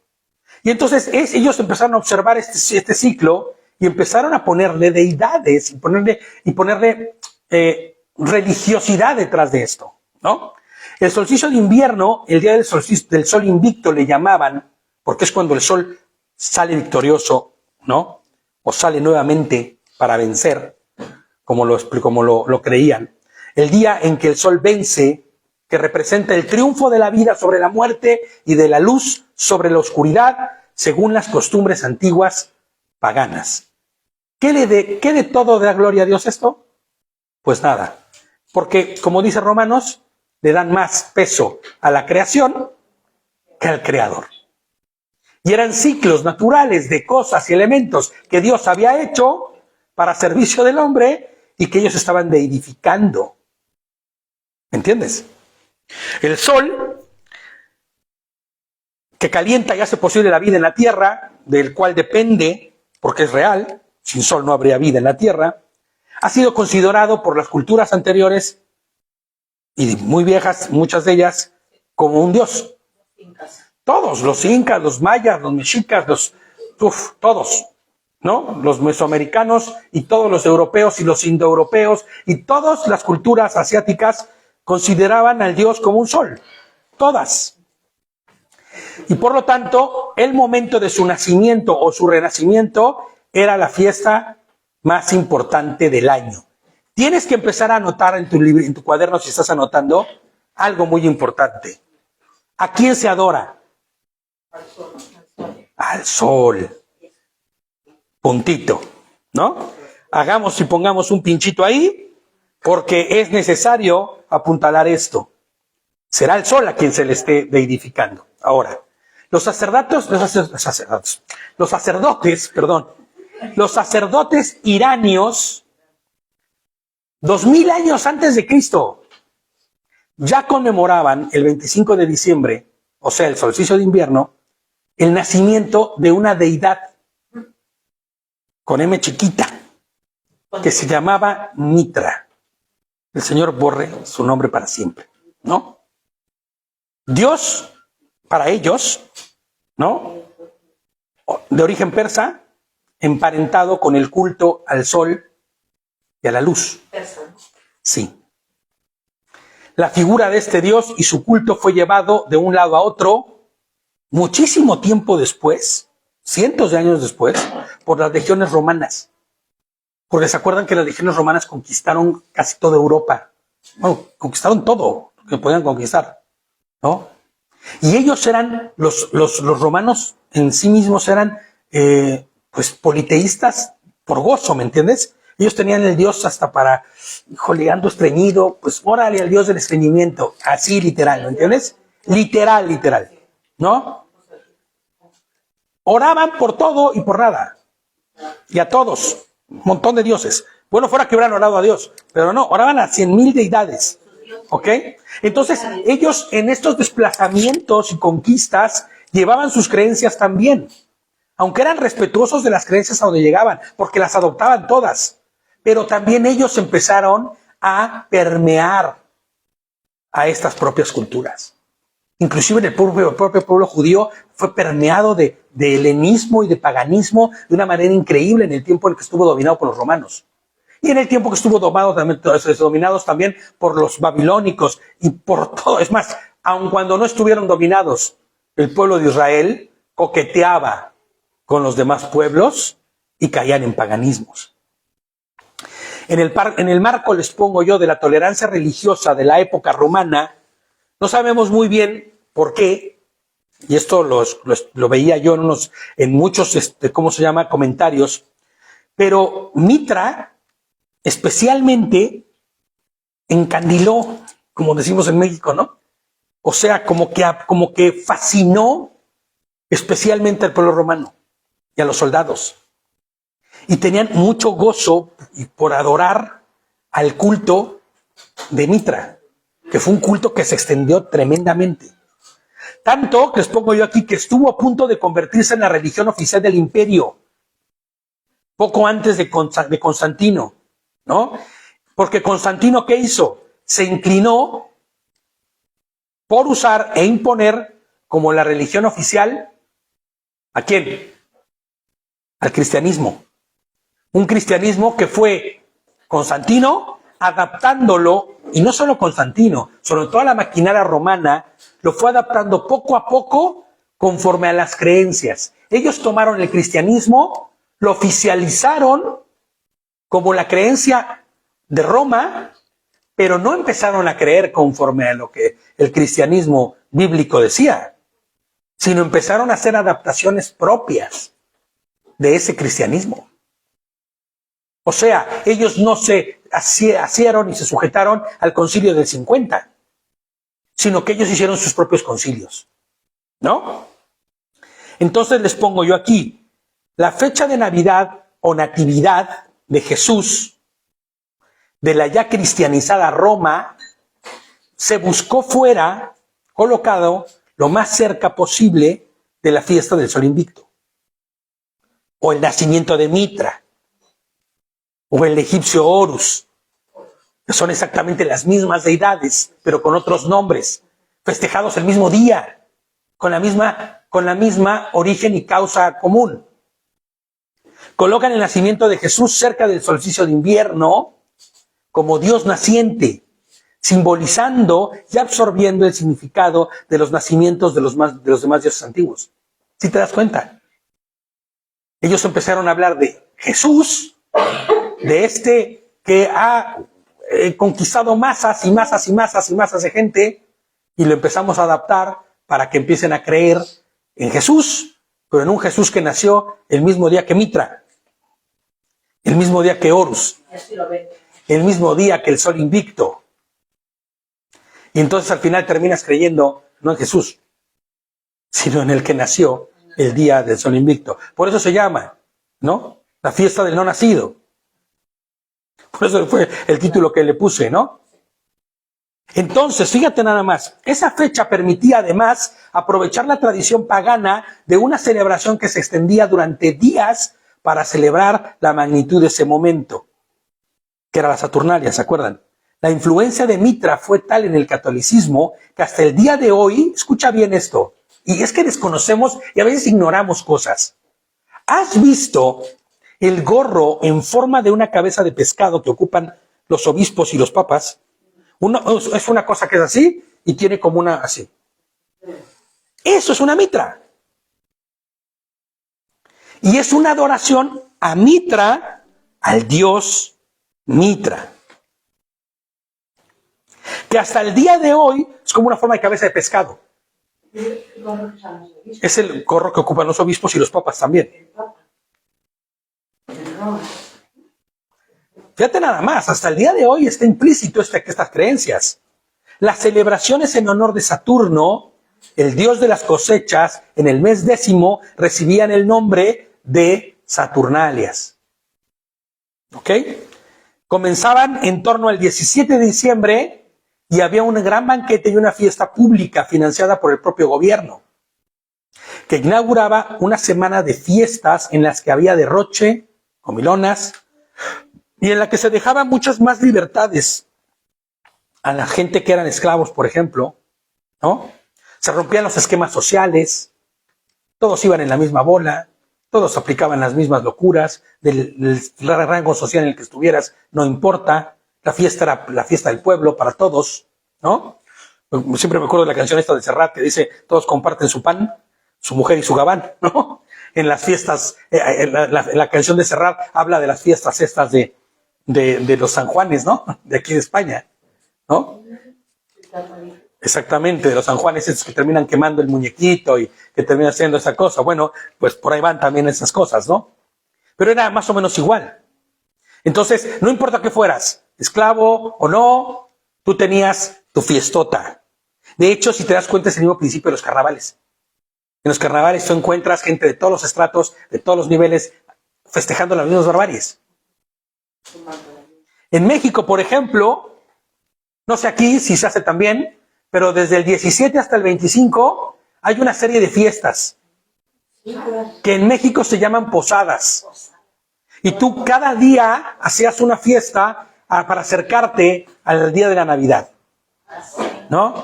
Y entonces ellos empezaron a observar este ciclo y empezaron a ponerle deidades y ponerle religiosidad detrás de esto, ¿no? El solsticio de invierno, el día del sol invicto le llamaban, porque es cuando el sol sale victorioso, ¿no? O sale nuevamente para vencer, como lo creían. El día en que el sol vence, que representa el triunfo de la vida sobre la muerte y de la luz sobre la oscuridad, según las costumbres antiguas paganas. ¿Qué de todo da gloria a Dios esto? Pues nada, porque como dice Romanos, le dan más peso a la creación que al creador. Y eran ciclos naturales de cosas y elementos que Dios había hecho para servicio del hombre y que ellos estaban deidificando. ¿Entiendes? El sol, que calienta y hace posible la vida en la tierra, del cual depende, porque es real, sin sol no habría vida en la tierra, ha sido considerado por las culturas anteriores y muy viejas, muchas de ellas, como un dios. Todos, los incas, los mayas, los mexicas, todos, ¿no? Los mesoamericanos y todos los europeos y los indoeuropeos y todas las culturas asiáticas consideraban al dios como un sol. Todas. Y por lo tanto, el momento de su nacimiento o su renacimiento era la fiesta más importante del año. Tienes que empezar a anotar en tu cuaderno, si estás anotando, algo muy importante. ¿A quién se adora? Al sol. Puntito, ¿no? Hagamos y pongamos un pinchito ahí, porque es necesario apuntalar esto. Será el sol a quien se le esté deidificando. Ahora, los sacerdotes iranios, 2000 años antes de Cristo, ya conmemoraban el 25 de diciembre, o sea, el solsticio de invierno, el nacimiento de una deidad con M chiquita, que se llamaba Mitra. El Señor borre su nombre para siempre, ¿no? Dios, para ellos, ¿no? De origen persa, emparentado con el culto al sol y a la luz. Sí. La figura de este Dios y su culto fue llevado de un lado a otro muchísimo tiempo después, cientos de años después, por las legiones romanas. Porque se acuerdan que las legiones romanas conquistaron casi toda Europa. Bueno, conquistaron todo lo que podían conquistar, ¿no? Y ellos eran, los romanos en sí mismos eran, pues, politeístas por gozo, ¿me entiendes? Ellos tenían el Dios hasta para, híjole, ando estreñido, pues órale al Dios del estreñimiento, así literal, ¿me entiendes? Literal, ¿no? Oraban por todo y por nada, y a todos, Un montón de dioses. Bueno, fuera que hubieran orado a Dios, pero no, oraban a 100,000 deidades. ¿Ok? Entonces, ellos en estos desplazamientos y conquistas llevaban sus creencias también. Aunque eran respetuosos de las creencias a donde llegaban, porque las adoptaban todas. Pero también ellos empezaron a permear a estas propias culturas. Inclusive en el propio pueblo judío fue permeado de helenismo y de paganismo de una manera increíble en el tiempo en el que estuvo dominado por los romanos. Y en el tiempo que estuvo dominados también por los babilónicos y por todo. Es más, aun cuando no estuvieron dominados, el pueblo de Israel coqueteaba con los demás pueblos y caían en paganismos. En el marco, les pongo yo, de la tolerancia religiosa de la época romana, no sabemos muy bien por qué, y esto lo veía yo en muchos, comentarios, pero Mitra especialmente encandiló, como decimos en México, ¿no? O sea, como que fascinó especialmente al pueblo romano y a los soldados. Y tenían mucho gozo por adorar al culto de Mitra, que fue un culto que se extendió tremendamente. Tanto que les pongo yo aquí que estuvo a punto de convertirse en la religión oficial del imperio, poco antes de Constantino, ¿no? Porque Constantino, ¿qué hizo? Se inclinó por usar e imponer como la religión oficial, ¿a quién? Al cristianismo. Un cristianismo que fue Constantino adaptándolo, y no solo Constantino, sobre toda la maquinaria romana, lo fue adaptando poco a poco conforme a las creencias. Ellos tomaron el cristianismo, lo oficializaron como la creencia de Roma, pero no empezaron a creer conforme a lo que el cristianismo bíblico decía, sino empezaron a hacer adaptaciones propias de ese cristianismo. O sea, ellos no se asieron y se sujetaron al concilio del 50, sino que ellos hicieron sus propios concilios, ¿no? Entonces les pongo yo aquí, la fecha de Navidad o Natividad de Jesús, de la ya cristianizada Roma, se buscó fuera, colocado lo más cerca posible de la fiesta del Sol Invicto, o el nacimiento de Mitra, o el egipcio Horus, que son exactamente las mismas deidades, pero con otros nombres, festejados el mismo día, con la misma origen y causa común. Colocan el nacimiento de Jesús cerca del solsticio de invierno como Dios naciente, simbolizando y absorbiendo el significado de los nacimientos de los demás dioses antiguos. ¿Sí te das cuenta? Ellos empezaron a hablar de Jesús, de este que ha conquistado masas y masas y masas y masas de gente, y lo empezamos a adaptar para que empiecen a creer en Jesús, pero en un Jesús que nació el mismo día que Mitra, el mismo día que Horus, el mismo día que el Sol Invicto. Y entonces al final terminas creyendo no en Jesús, sino en el que nació el día del Sol Invicto. Por eso se llama, ¿no?, la fiesta del no nacido. Por eso fue el título que le puse, ¿no? Entonces, fíjate nada más, esa fecha permitía además aprovechar la tradición pagana de una celebración que se extendía durante días para celebrar la magnitud de ese momento, que era la Saturnalia, ¿se acuerdan? La influencia de Mitra fue tal en el catolicismo que hasta el día de hoy, escucha bien esto, y es que desconocemos y a veces ignoramos cosas. ¿Has visto el gorro en forma de una cabeza de pescado que ocupan los obispos y los papas? Es una cosa que es así y tiene como una así. Eso es una Mitra. Y es una adoración a Mitra, al dios Mitra. Que hasta el día de hoy es como una forma de cabeza de pescado. Es el gorro que ocupan los obispos y los papas también. Fíjate nada más, hasta el día de hoy está implícito estas creencias. Las celebraciones en honor de Saturno, el dios de las cosechas, en el mes 10 recibían el nombre de Saturnalias. ¿Ok? Comenzaban en torno al 17 de diciembre y había un gran banquete y una fiesta pública financiada por el propio gobierno, que inauguraba una semana de fiestas en las que había derroche, comilonas, y en la que se dejaban muchas más libertades a la gente que eran esclavos, por ejemplo, ¿no? Se rompían los esquemas sociales, todos iban en la misma bola, todos aplicaban las mismas locuras, del rango social en el que estuvieras, no importa, la fiesta era la fiesta del pueblo para todos, ¿no? Siempre me acuerdo de la canción esta de Serrat que dice, todos comparten su pan, su mujer y su gabán, ¿no? En las fiestas, la canción de Serrat habla de las fiestas estas de los San Juanes, ¿no? De aquí de España, ¿no? Exactamente, de los San Juanes esos que terminan quemando el muñequito y que terminan haciendo esa cosa. Bueno, pues por ahí van también esas cosas, ¿no? Pero era más o menos igual. Entonces, no importa que fueras, esclavo o no, tú tenías tu fiestota. De hecho, si te das cuenta, es el mismo principio de los carnavales. En los carnavales tú encuentras gente de todos los estratos, de todos los niveles, festejando las mismas barbaries. En México, por ejemplo, no sé aquí si se hace también, pero desde el 17 hasta el 25 hay una serie de fiestas que en México se llaman posadas. Y tú cada día hacías una fiesta para acercarte al día de la Navidad, ¿no?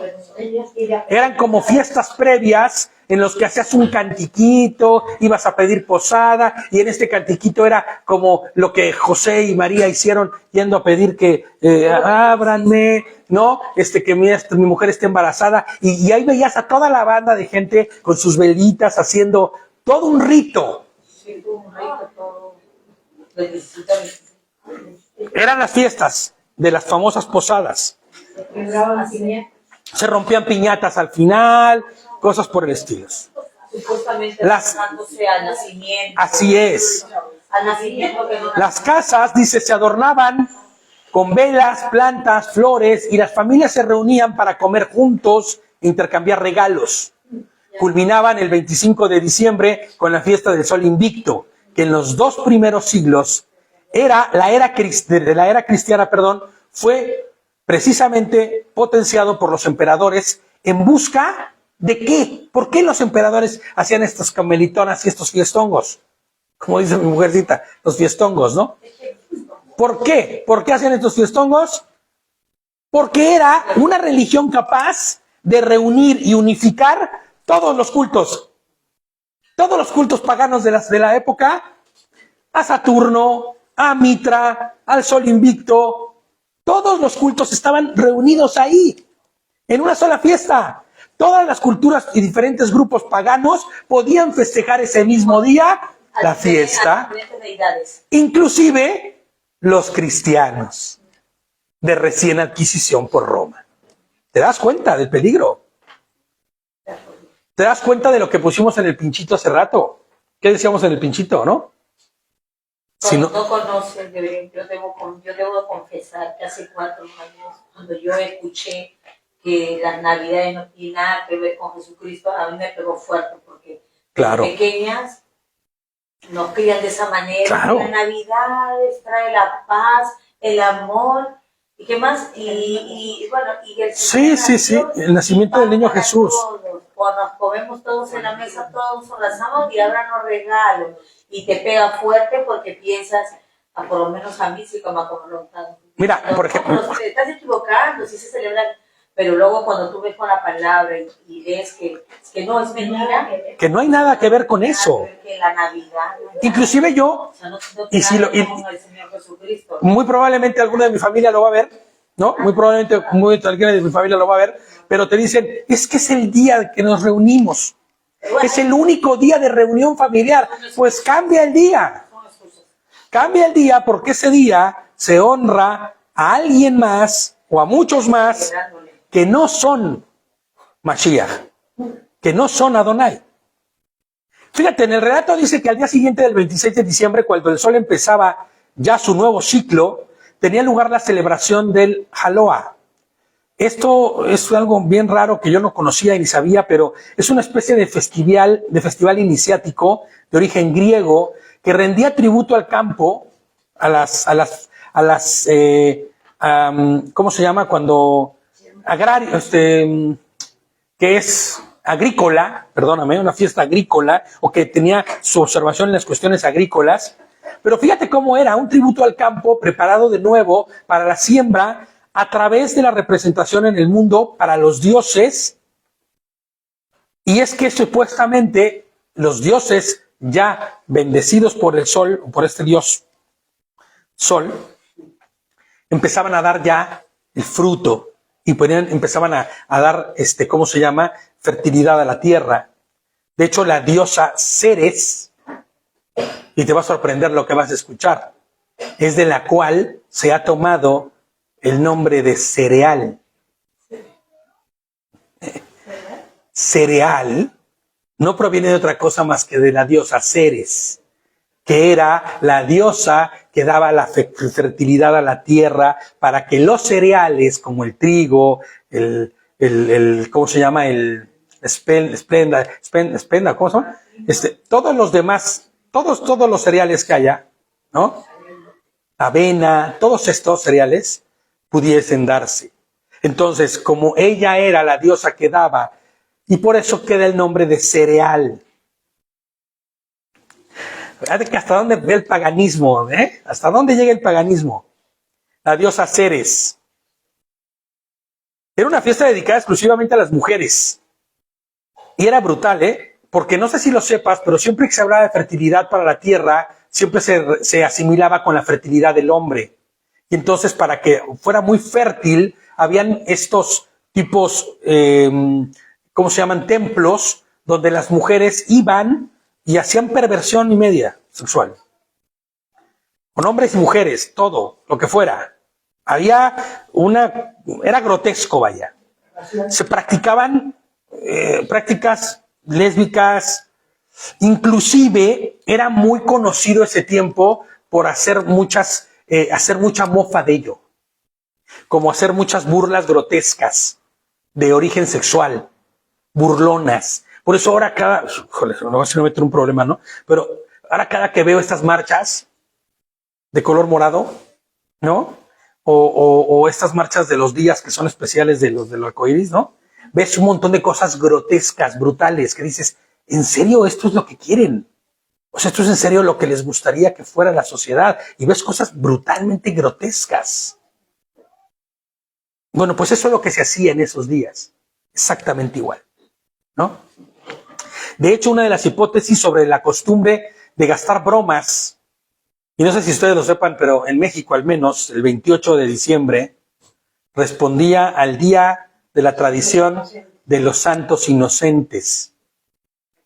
Eran como fiestas previas en los que hacías un cantiquito, ibas a pedir posada, y en este cantiquito era como lo que José y María hicieron yendo a pedir que ábranme, ¿no? Que mi mujer esté embarazada, y ahí veías a toda la banda de gente con sus velitas haciendo todo un rito. Sí, un rito todo. Eran las fiestas de las famosas posadas. Se rompían piñatas al final, cosas por el estilo. Supuestamente acercándose al nacimiento. Así es. Al nacimiento que no. Las casas, dice, se adornaban con velas, plantas, flores, y las familias se reunían para comer juntos e intercambiar regalos. Culminaban el 25 de diciembre con la fiesta del Sol Invicto, que en los 2 primeros siglos de la era cristiana, fue precisamente potenciado por los emperadores en busca de ¿qué? ¿Por qué los emperadores hacían estas camelitonas y estos fiestongos? Como dice mi mujercita, los fiestongos, ¿no? ¿Por qué? ¿Por qué hacían estos fiestongos? Porque era una religión capaz de reunir y unificar todos los cultos paganos de la época, a Saturno, a Mitra, al Sol Invicto. Todos los cultos estaban reunidos ahí, en una sola fiesta. Todas las culturas y diferentes grupos paganos podían festejar ese mismo día la fiesta, inclusive los cristianos de recién adquisición por Roma. ¿Te das cuenta del peligro? ¿Te das cuenta de lo que pusimos en el pinchito hace rato? ¿Qué decíamos en el pinchito, no? Si no conoces, yo debo confesar que hace 4 años, cuando yo escuché que las Navidades no tienen nada que ver con Jesucristo, a mí me pegó fuerte, porque claro, pequeñas nos crían de esa manera. Claro. La Navidad trae la paz, el amor, ¿y qué más? Y bueno, y el sí, el nacimiento del niño Jesús. Todos. Cuando nos comemos todos en la mesa, todos nos abrazamos y ahora nos regalos. Y te pega fuerte porque piensas, por lo menos a mí sí como lo tanto. Mira, por ejemplo, te estás equivocando, sí se celebra, pero luego cuando tú ves con la palabra y ves que no es mentira, que no hay nada que ver con eso. Que la Navidad, inclusive yo, o sea, no y si lo, el Señor Jesucristo. Muy probablemente alguno de mi familia lo va a ver, ¿no? Muy probablemente alguien de mi familia lo va a ver, pero te dicen, es que es el día que nos reunimos. Es el único día de reunión familiar. Pues cambia el día. Cambia el día porque ese día se honra a alguien más o a muchos más que no son Mashiach, que no son Adonai. Fíjate, en el relato dice que al día siguiente del 26 de diciembre, cuando el sol empezaba ya su nuevo ciclo, tenía lugar la celebración del Haloah. Esto es algo bien raro que yo no conocía ni sabía, pero es una especie de festival iniciático de origen griego que rendía tributo al campo, ¿cómo se llama? Cuando agrario, que es agrícola, perdóname, una fiesta agrícola, o que tenía su observación en las cuestiones agrícolas. Pero fíjate cómo era un tributo al campo preparado de nuevo para la siembra a través de la representación en el mundo para los dioses. Y es que supuestamente los dioses ya bendecidos por el sol, por este dios sol, empezaban a dar ya el fruto y empezaban a dar, ¿cómo se llama? Fertilidad a la tierra. De hecho, la diosa Ceres, y te va a sorprender lo que vas a escuchar, es de la cual se ha tomado el nombre de cereal. Cereal no proviene de otra cosa más que de la diosa Ceres, que era la diosa que daba la fertilidad a la tierra para que los cereales como el trigo, ¿cómo se llama? El esplenda, ¿cómo se llama? Todos los demás, todos los cereales que haya, ¿no? Avena, todos estos cereales pudiesen darse. Entonces, como ella era la diosa que daba, y por eso queda el nombre de cereal. Fíjate que hasta dónde ve el paganismo, ¿eh? Hasta dónde llega el paganismo. La diosa Ceres. Era una fiesta dedicada exclusivamente a las mujeres. Y era brutal, ¿eh? Porque no sé si lo sepas, pero siempre que se hablaba de fertilidad para la tierra, siempre se asimilaba con la fertilidad del hombre. Y entonces, para que fuera muy fértil, habían estos tipos, ¿cómo se llaman? Templos, donde las mujeres iban y hacían perversión y media sexual. Con hombres y mujeres, todo, lo que fuera. Era grotesco, vaya. Se practicaban prácticas lésbicas. Inclusive era muy conocido ese tiempo por hacer mucha mofa de ello. Como hacer muchas burlas grotescas de origen sexual, burlonas. Por eso ahora no va a meter un problema, ¿no? Pero ahora cada que veo estas marchas de color morado, ¿no? O estas marchas de los días que son especiales del arcoíris, ¿no? Ves un montón de cosas grotescas, brutales, que dices, ¿en serio esto es lo que quieren? O sea, esto es en serio lo que les gustaría que fuera la sociedad. Y ves cosas brutalmente grotescas. Bueno, pues eso es lo que se hacía en esos días. Exactamente igual, ¿no? De hecho, una de las hipótesis sobre la costumbre de gastar bromas, y no sé si ustedes lo sepan, pero en México al menos, el 28 de diciembre, respondía al día de la tradición de los santos inocentes.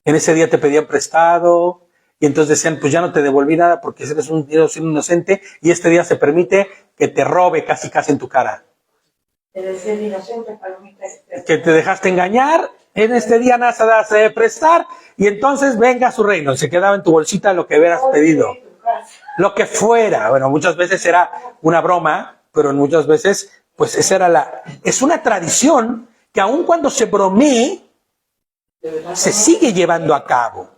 En ese día te pedían prestado, y entonces decían, pues ya no te devolví nada porque eres un inocente, y este día se permite que te robe casi en tu cara. Que te dejaste engañar, en este día nada se das de prestar, y entonces venga a su reino. Se quedaba en tu bolsita lo que hubieras pedido. Lo que fuera. Bueno, muchas veces era una broma, pero muchas veces, pues esa era es una tradición que aun cuando se bromee, se sigue llevando a cabo.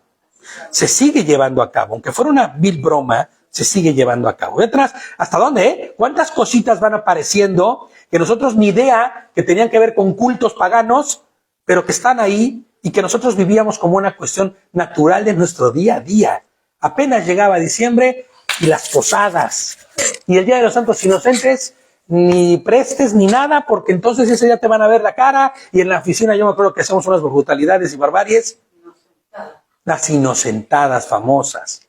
Se sigue llevando a cabo. Aunque fuera una vil broma, se sigue llevando a cabo. Y atrás, ¿hasta dónde? ¿Cuántas cositas van apareciendo que nosotros ni idea que tenían que ver con cultos paganos, pero que están ahí y que nosotros vivíamos como una cuestión natural de nuestro día a día? Apenas llegaba diciembre y las posadas. Y el Día de los Santos Inocentes, ni prestes ni nada, porque entonces ese día te van a ver la cara. Y en la oficina yo me acuerdo que hacemos unas brutalidades y barbaries. Las inocentadas famosas.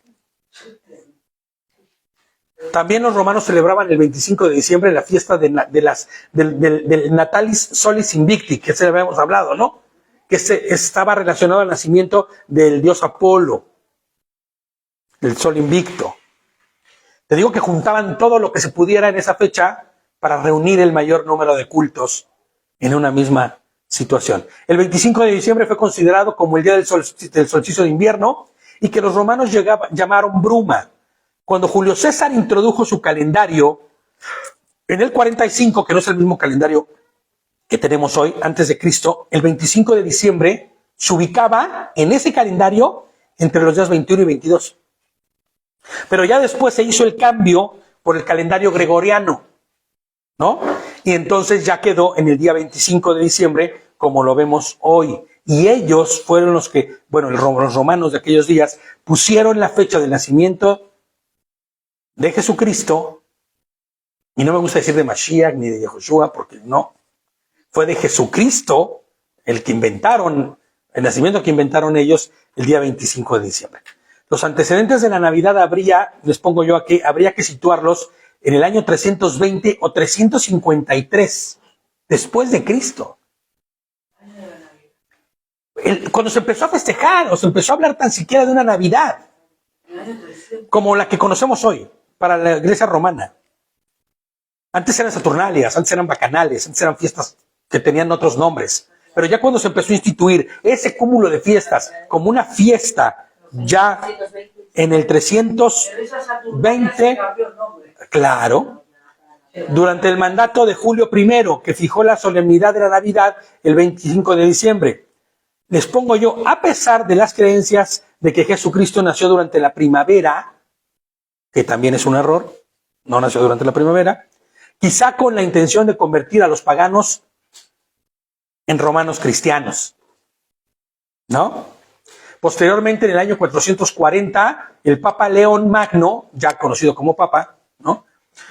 También los romanos celebraban el 25 de diciembre la fiesta del Natalis Solis Invicti, que se habíamos hablado, ¿no? Que estaba relacionado al nacimiento del dios Apolo, del sol invicto. Te digo que juntaban todo lo que se pudiera en esa fecha para reunir el mayor número de cultos en una misma situación. El 25 de diciembre fue considerado como el día del solsticio de invierno y que los romanos llamaron bruma. Cuando Julio César introdujo su calendario en el 45, que no es el mismo calendario que tenemos hoy, antes de Cristo, el 25 de diciembre se ubicaba en ese calendario entre los días 21 y 22. Pero ya después se hizo el cambio por el calendario gregoriano, ¿no? Y entonces ya quedó en el día 25 de diciembre, como lo vemos hoy. Y ellos fueron los que, bueno, los romanos de aquellos días, pusieron la fecha de nacimiento de Jesucristo, y no me gusta decir de Mashiach ni de Yehoshua, porque no, fue de Jesucristo el que inventaron, el nacimiento que inventaron ellos el día 25 de diciembre. Los antecedentes de la Navidad les pongo yo aquí, habría que situarlos en el año 320 o 353 después de Cristo. Cuando se empezó a festejar o se empezó a hablar tan siquiera de una Navidad como la que conocemos hoy para la iglesia romana. Antes eran Saturnalias, antes eran bacanales, antes eran fiestas que tenían otros nombres. Pero ya cuando se empezó a instituir ese cúmulo de fiestas como una fiesta ya en el 320, claro, durante el mandato de Julio I, que fijó la solemnidad de la Navidad el 25 de diciembre. Les pongo yo, a pesar de las creencias de que Jesucristo nació durante la primavera, que también es un error, no nació durante la primavera, quizá con la intención de convertir a los paganos en romanos cristianos, ¿no? Posteriormente, en el año 440, el Papa León Magno, ya conocido como Papa, ¿no?,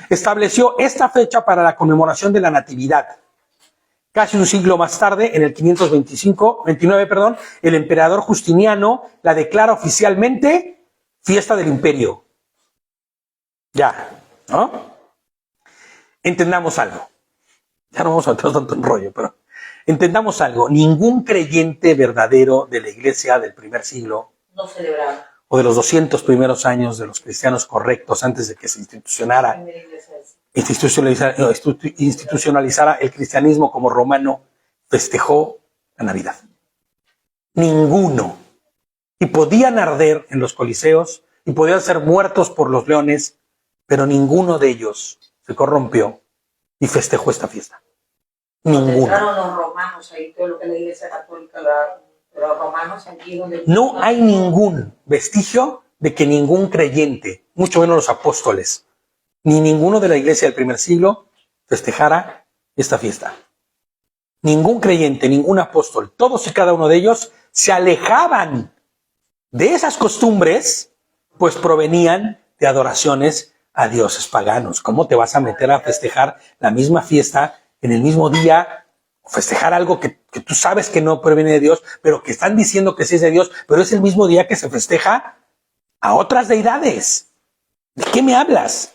estableció esta fecha para la conmemoración de la Natividad. Casi un siglo más tarde, en el 529, el emperador Justiniano la declara oficialmente fiesta del imperio. Ya, ¿no? Entendamos algo. Ya no vamos a entrar tanto en rollo, pero entendamos algo. Ningún creyente verdadero de la iglesia del primer siglo no celebraba. O de los 200 primeros años de los cristianos correctos antes de que se institucionalizara el cristianismo como romano, festejó la Navidad. Ninguno. Y podían arder en los coliseos y podían ser muertos por los leones, pero ninguno de ellos se corrompió y festejó esta fiesta. Ninguno. Entraron los romanos ahí, todo lo que la iglesia católica, los romanos aquí donde... No hay ningún vestigio de que ningún creyente, mucho menos los apóstoles, ni ninguno de la iglesia del primer siglo festejara esta fiesta. Ningún creyente, ningún apóstol, todos y cada uno de ellos se alejaban de esas costumbres, pues provenían de adoraciones a dioses paganos. ¿Cómo te vas a meter a festejar la misma fiesta en el mismo día? Festejar algo que tú sabes que no proviene de Dios, pero que están diciendo que sí es de Dios, pero es el mismo día que se festeja a otras deidades. ¿De qué me hablas?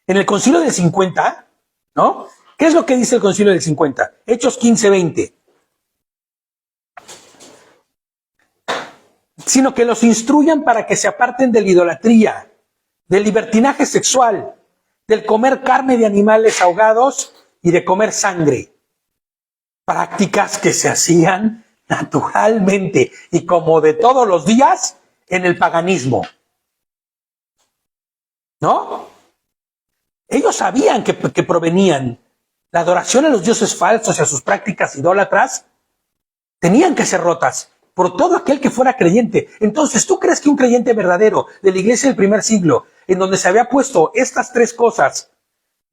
En el Concilio del 50, ¿no? ¿Qué es lo que dice el Concilio del 50? Hechos 15:20. Sino que los instruyan para que se aparten de la idolatría, del libertinaje sexual, del comer carne de animales ahogados y de comer sangre. Prácticas que se hacían naturalmente y como de todos los días en el paganismo. ¿No? Ellos sabían que provenían la adoración a los dioses falsos y a sus prácticas idólatras, tenían que ser rotas por todo aquel que fuera creyente. Entonces, ¿tú crees que un creyente verdadero de la iglesia del primer siglo, en donde se había puesto estas tres cosas,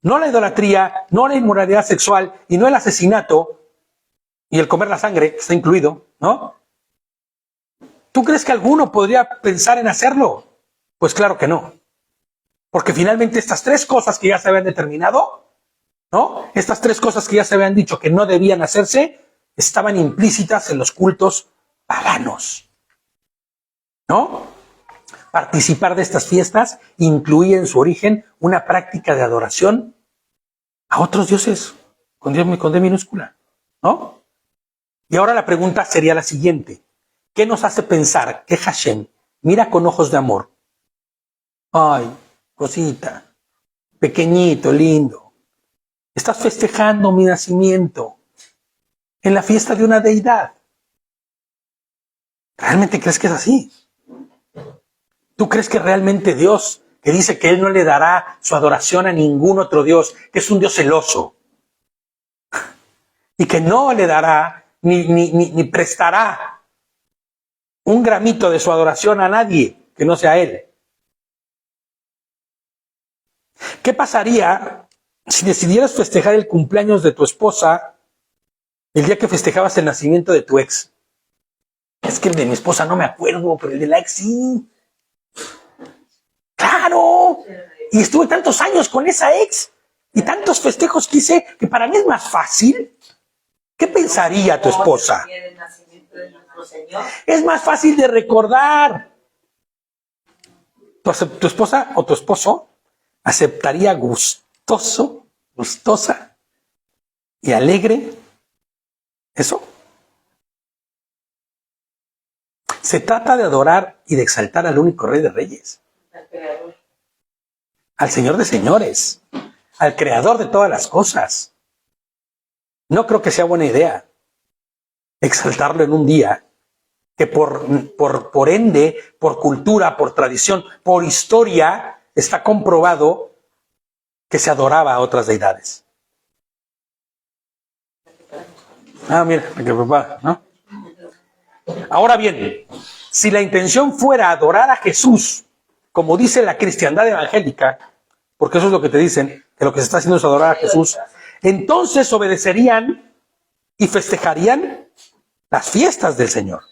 no la idolatría, no la inmoralidad sexual y no el asesinato, y el comer la sangre, que está incluido, ¿no? ¿Tú crees que alguno podría pensar en hacerlo? Pues claro que no. Porque finalmente estas tres cosas que ya se habían determinado, ¿no? Estas tres cosas que ya se habían dicho que no debían hacerse, estaban implícitas en los cultos paganos, ¿no? Participar de estas fiestas incluía en su origen una práctica de adoración a otros dioses, con D minúscula, ¿no? Y ahora la pregunta sería la siguiente. ¿Qué nos hace pensar que Hashem mira con ojos de amor? Ay, cosita, pequeñito, lindo. Estás festejando mi nacimiento en la fiesta de una deidad. ¿Realmente crees que es así? ¿Tú crees que realmente Dios, que dice que Él no le dará su adoración a ningún otro Dios, que es un Dios celoso, y que no le dará ni prestará un gramito de su adoración a nadie que no sea Él? ¿Qué pasaría si decidieras festejar el cumpleaños de tu esposa el día que festejabas el nacimiento de tu ex? Es que el de mi esposa no me acuerdo, pero el de la ex sí. ¡Claro! Y estuve tantos años con esa ex y tantos festejos que hice que para mí es más fácil. ¿Qué pensaría tu esposa? El nacimiento de nuestro Señor. Es más fácil de recordar. ¿Tu esposa o tu esposo aceptaría gustosa y alegre eso? Se trata de adorar y de exaltar al único Rey de Reyes, al Señor de señores, al Creador de todas las cosas. No creo que sea buena idea exaltarlo en un día que por ende, por cultura, por tradición, por historia, está comprobado que se adoraba a otras deidades. Mira, que papá, ¿no? Ahora bien, si la intención fuera adorar a Jesús, como dice la cristiandad evangélica, porque eso es lo que te dicen, que lo que se está haciendo es adorar a Jesús, entonces obedecerían y festejarían las fiestas del Señor,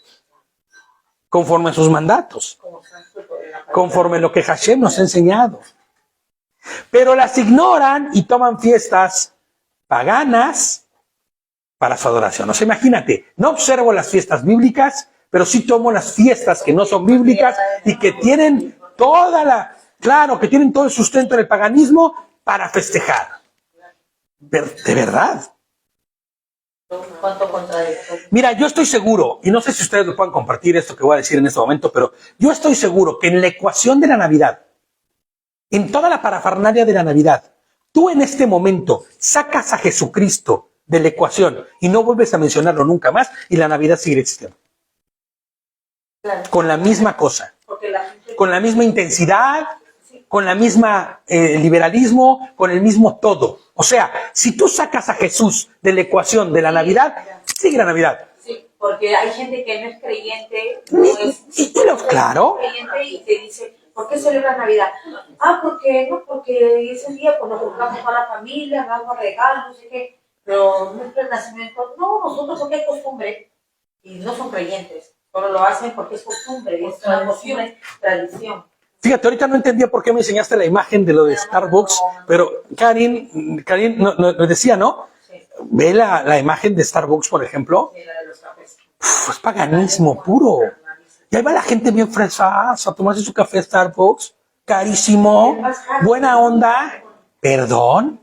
conforme a sus mandatos, conforme a lo que Hashem nos ha enseñado. Pero las ignoran y toman fiestas paganas para su adoración. O sea, imagínate, no observo las fiestas bíblicas, pero sí tomo las fiestas que no son bíblicas y que tienen que tienen todo el sustento en el paganismo para festejar. ¿De verdad? Mira, yo estoy seguro, y no sé si ustedes lo puedan compartir esto que voy a decir en este momento, pero yo estoy seguro que en la ecuación de la Navidad, en toda la parafernalia de la Navidad, tú en este momento sacas a Jesucristo de la ecuación y no vuelves a mencionarlo nunca más y la Navidad sigue existiendo. Claro. Con la misma cosa, con la misma intensidad, con la misma liberalismo, con el mismo todo. O sea, si tú sacas a Jesús de la ecuación de la Navidad, sigue la Navidad. Sí, porque hay gente que no es creyente, no es claro. creyente y te dice, ¿por qué celebras Navidad? Porque ese día pues, nos juntamos con la familia, damos regalos, no sé qué, pero no es el nacimiento. No, nosotros porque hay costumbre y no son creyentes, pero lo hacen porque es costumbre, es una costumbre, tradición. Fíjate, ahorita no entendía por qué me enseñaste la imagen de lo de Starbucks, pero Karin nos decía, ¿no? Sí. Ve la imagen de Starbucks, por ejemplo. Sí, la de los cafés. Es paganismo puro. Y ahí va la gente bien fresa a tomarse su café Starbucks, carísimo, buena onda. ¿Perdón?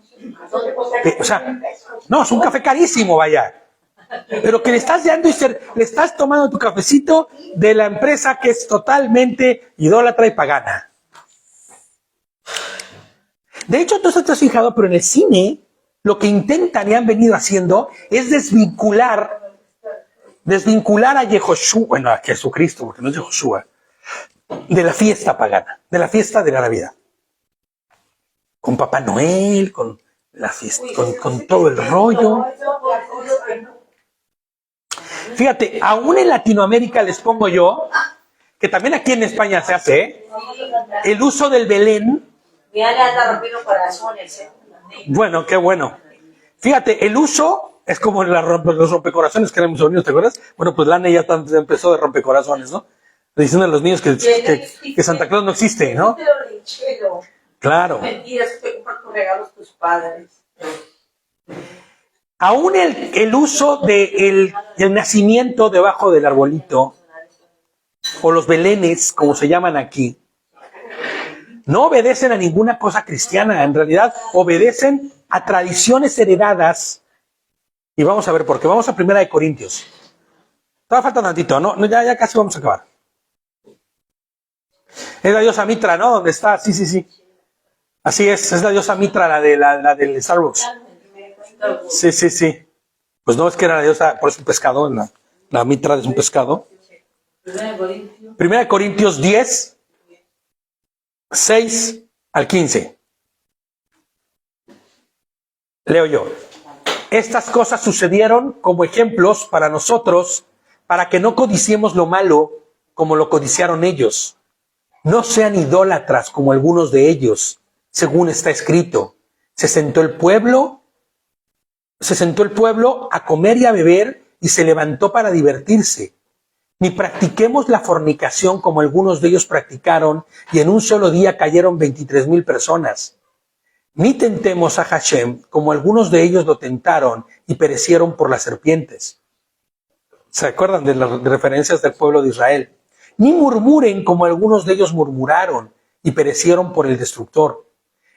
O sea, no, es un café carísimo, vaya. Pero que le estás dando le estás tomando tu cafecito de la empresa que es totalmente idólatra y pagana. De hecho, tú te has fijado, pero en el cine lo que intentan y han venido haciendo es desvincular a Yehoshua, bueno, a Jesucristo, porque no es Yehoshua, de la fiesta pagana, de la fiesta de la Navidad. Con Papá Noel, con la fiesta, con todo el rollo. Fíjate, aún en Latinoamérica les pongo yo, que también aquí en España se hace, el uso del Belén. Ya le anda rompiendo corazones. Bueno, qué bueno. Fíjate, el uso es como los rompecorazones que eran mis sobrinos, ¿te acuerdas? Bueno, pues Lana ya empezó de rompecorazones, ¿no? Diciendo a los niños que Santa Claus no existe, ¿no? Claro. Mentiras, que compran tus regalos tus padres. Aún el uso del nacimiento debajo del arbolito, o los belenes, como se llaman aquí, no obedecen a ninguna cosa cristiana. En realidad, obedecen a tradiciones heredadas. Y vamos a ver por qué. Vamos a 1 Corintios. Todavía falta tantito, ¿no? Ya casi vamos a acabar. Es la diosa Mitra, ¿no? ¿Dónde está? Sí. Así es la diosa Mitra, la del Starbucks. Sí. Pues no, es que era la diosa, por eso un pescado, la Mitra es un pescado. 1 Corintios 10, 6 al 15. Leo yo. Estas cosas sucedieron como ejemplos para nosotros, para que no codiciemos lo malo como lo codiciaron ellos. No sean idólatras como algunos de ellos, según está escrito. Se sentó el pueblo a comer y a beber y se levantó para divertirse. Ni practiquemos la fornicación como algunos de ellos practicaron y en un solo día cayeron 23,000 personas. Ni tentemos a Hashem como algunos de ellos lo tentaron y perecieron por las serpientes. ¿Se acuerdan de las referencias del pueblo de Israel? Ni murmuren como algunos de ellos murmuraron y perecieron por el destructor.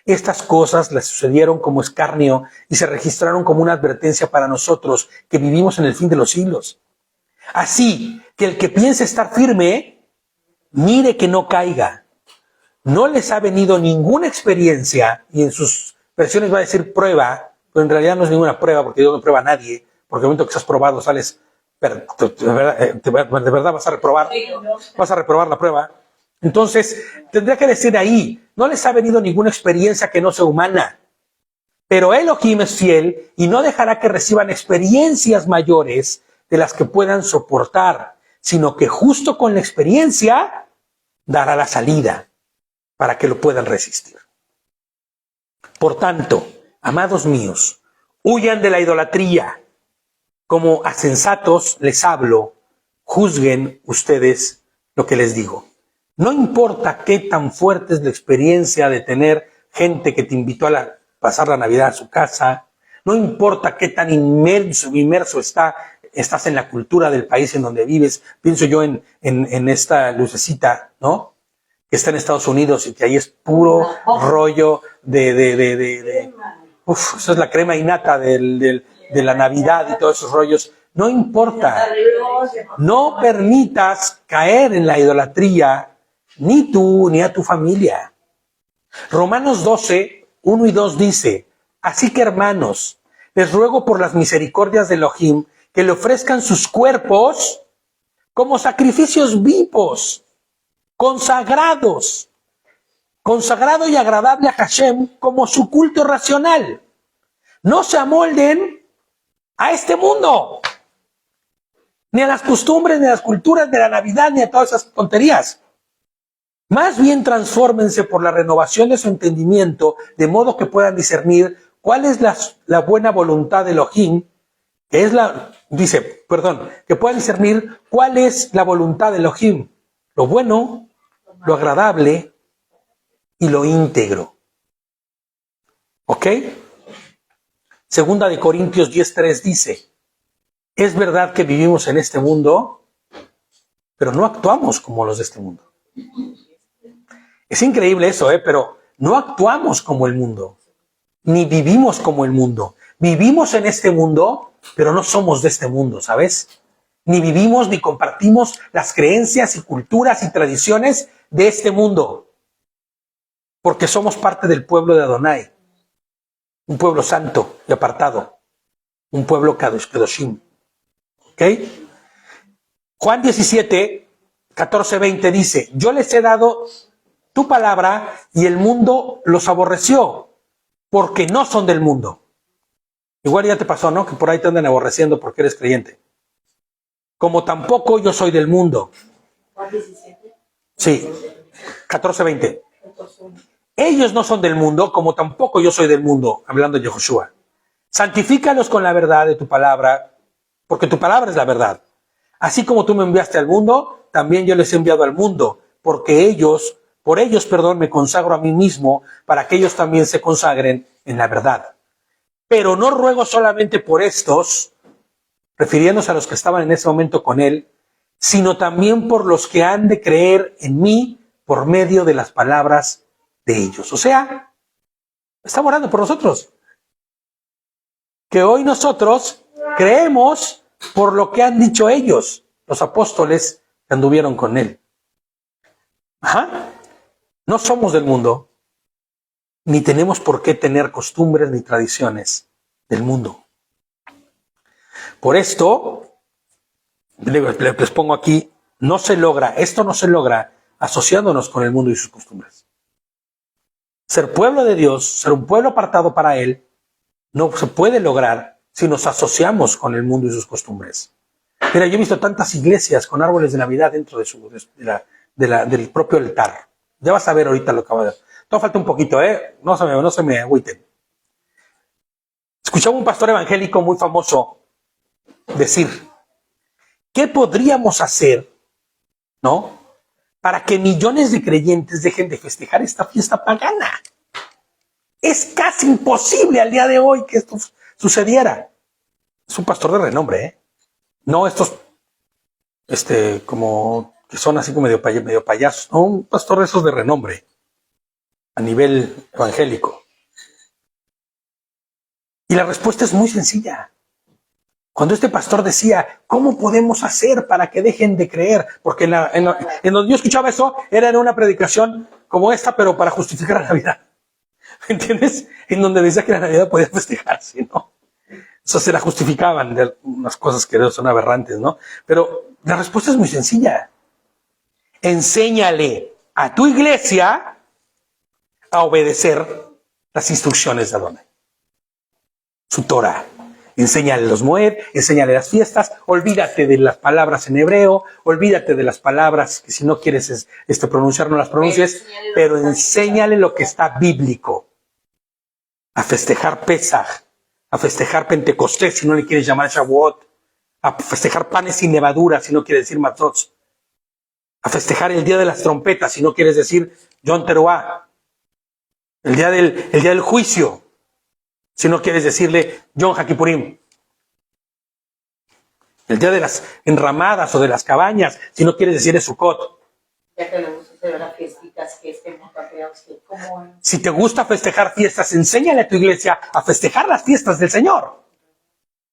Estas cosas les sucedieron como escarnio y se registraron como una advertencia para nosotros que vivimos en el fin de los siglos. Así que el que piense estar firme, mire que no caiga. No les ha venido ninguna experiencia, y en sus versiones va a decir prueba, pero en realidad no es ninguna prueba porque Dios no prueba a nadie, porque el momento que seas probado sales, de verdad vas a reprobar la prueba. Entonces, tendría que decir ahí, no les ha venido ninguna experiencia que no sea humana, pero Elohim es fiel y no dejará que reciban experiencias mayores de las que puedan soportar, sino que justo con la experiencia dará la salida para que lo puedan resistir. Por tanto, amados míos, huyan de la idolatría. Como a sensatos les hablo, juzguen ustedes lo que les digo. No importa qué tan fuerte es la experiencia de tener gente que te invitó a pasar la Navidad a su casa, no importa qué tan inmerso estás en la cultura del país en donde vives. Pienso yo en esta lucecita, ¿no? Que está en Estados Unidos y que ahí es puro rollo eso es la crema innata de la Navidad y todos esos rollos. No importa. No permitas caer en la idolatría ni tú ni a tu familia. Romanos 12, 1 y 2 dice: así que, hermanos, les ruego por las misericordias de Elohim que le ofrezcan sus cuerpos como sacrificios vivos, consagrado y agradable a Hashem, como su culto racional. No se amolden a este mundo, ni a las costumbres, ni a las culturas de la Navidad, ni a todas esas tonterías. Más bien transfórmense por la renovación de su entendimiento, de modo que puedan discernir cuál es la buena voluntad de Elohim, que puedan discernir cuál es la voluntad de Elohim, lo bueno, lo agradable y lo íntegro. ¿Ok? Segunda de Corintios 10:3 dice: es verdad que vivimos en este mundo, pero no actuamos como los de este mundo. Es increíble eso, pero no actuamos como el mundo, ni vivimos como el mundo. Vivimos en este mundo, pero no somos de este mundo, ¿sabes? Ni vivimos ni compartimos las creencias y culturas y tradiciones de este mundo, porque somos parte del pueblo de Adonai, un pueblo santo y apartado, un pueblo Kedoshim. ¿Ok? Juan 17, 14, 20 dice: yo les he dado tu palabra y el mundo los aborreció, porque no son del mundo. Igual ya te pasó, ¿no? Que por ahí te andan aborreciendo porque eres creyente. Como tampoco yo soy del mundo. Juan 17. Sí, 14, 20. Ellos no son del mundo, como tampoco yo soy del mundo, hablando de Josué. Santifícalos con la verdad de tu palabra, porque tu palabra es la verdad. Así como tú me enviaste al mundo, también yo les he enviado al mundo, porque por ellos, me consagro a mí mismo, para que ellos también se consagren en la verdad. Pero no ruego solamente por estos, refiriéndose a los que estaban en ese momento con él, sino también por los que han de creer en mí por medio de las palabras de ellos. O sea, está orando por nosotros. Que hoy nosotros creemos por lo que han dicho ellos, los apóstoles que anduvieron con él. No somos del mundo, ni tenemos por qué tener costumbres ni tradiciones del mundo. Por esto, les pongo aquí, esto no se logra asociándonos con el mundo y sus costumbres. Ser pueblo de Dios, ser un pueblo apartado para Él, no se puede lograr si nos asociamos con el mundo y sus costumbres. Mira, yo he visto tantas iglesias con árboles de Navidad dentro del propio altar. Ya vas a ver ahorita Todo falta un poquito, no se me agüiten. Escuchaba un pastor evangélico muy famoso decir, ¿qué podríamos hacer, no? Para que millones de creyentes dejen de festejar esta fiesta pagana. Es casi imposible al día de hoy que esto sucediera. Es un pastor de renombre, ¿eh? No estos, como que son así como medio payasos, no, un pastor de esos de renombre a nivel evangélico. Y la respuesta es muy sencilla. Cuando este pastor decía, ¿cómo podemos hacer para que dejen de creer? Porque en donde yo escuchaba eso, era en una predicación como esta, pero para justificar la Navidad. ¿Me entiendes? En donde decía que la Navidad podía festejarse, ¿no? Eso se la justificaban de unas cosas que son aberrantes, ¿no? Pero la respuesta es muy sencilla. Enséñale a tu iglesia a obedecer las instrucciones de Adonai. Su Torah. Enséñale los Moed, enséñale las fiestas, olvídate de las palabras en hebreo, olvídate de las palabras que si no quieres pronunciar no las pronuncies, pero enséñale lo que está bíblico. A festejar Pesaj, a festejar Pentecostés si no le quieres llamar Shavuot, a festejar panes sin levadura si no quieres decir Matzot, a festejar el día de las trompetas si no quieres decir Yom Teruah, el día del juicio si no quieres decirle Yom HaKippurim, el día de las enramadas o de las cabañas si no quieres decir Sukkot. Ya que le gusta celebrar fiestitas que estemos tapeados, que como... Si te gusta festejar fiestas, enséñale a tu iglesia a festejar las fiestas del Señor.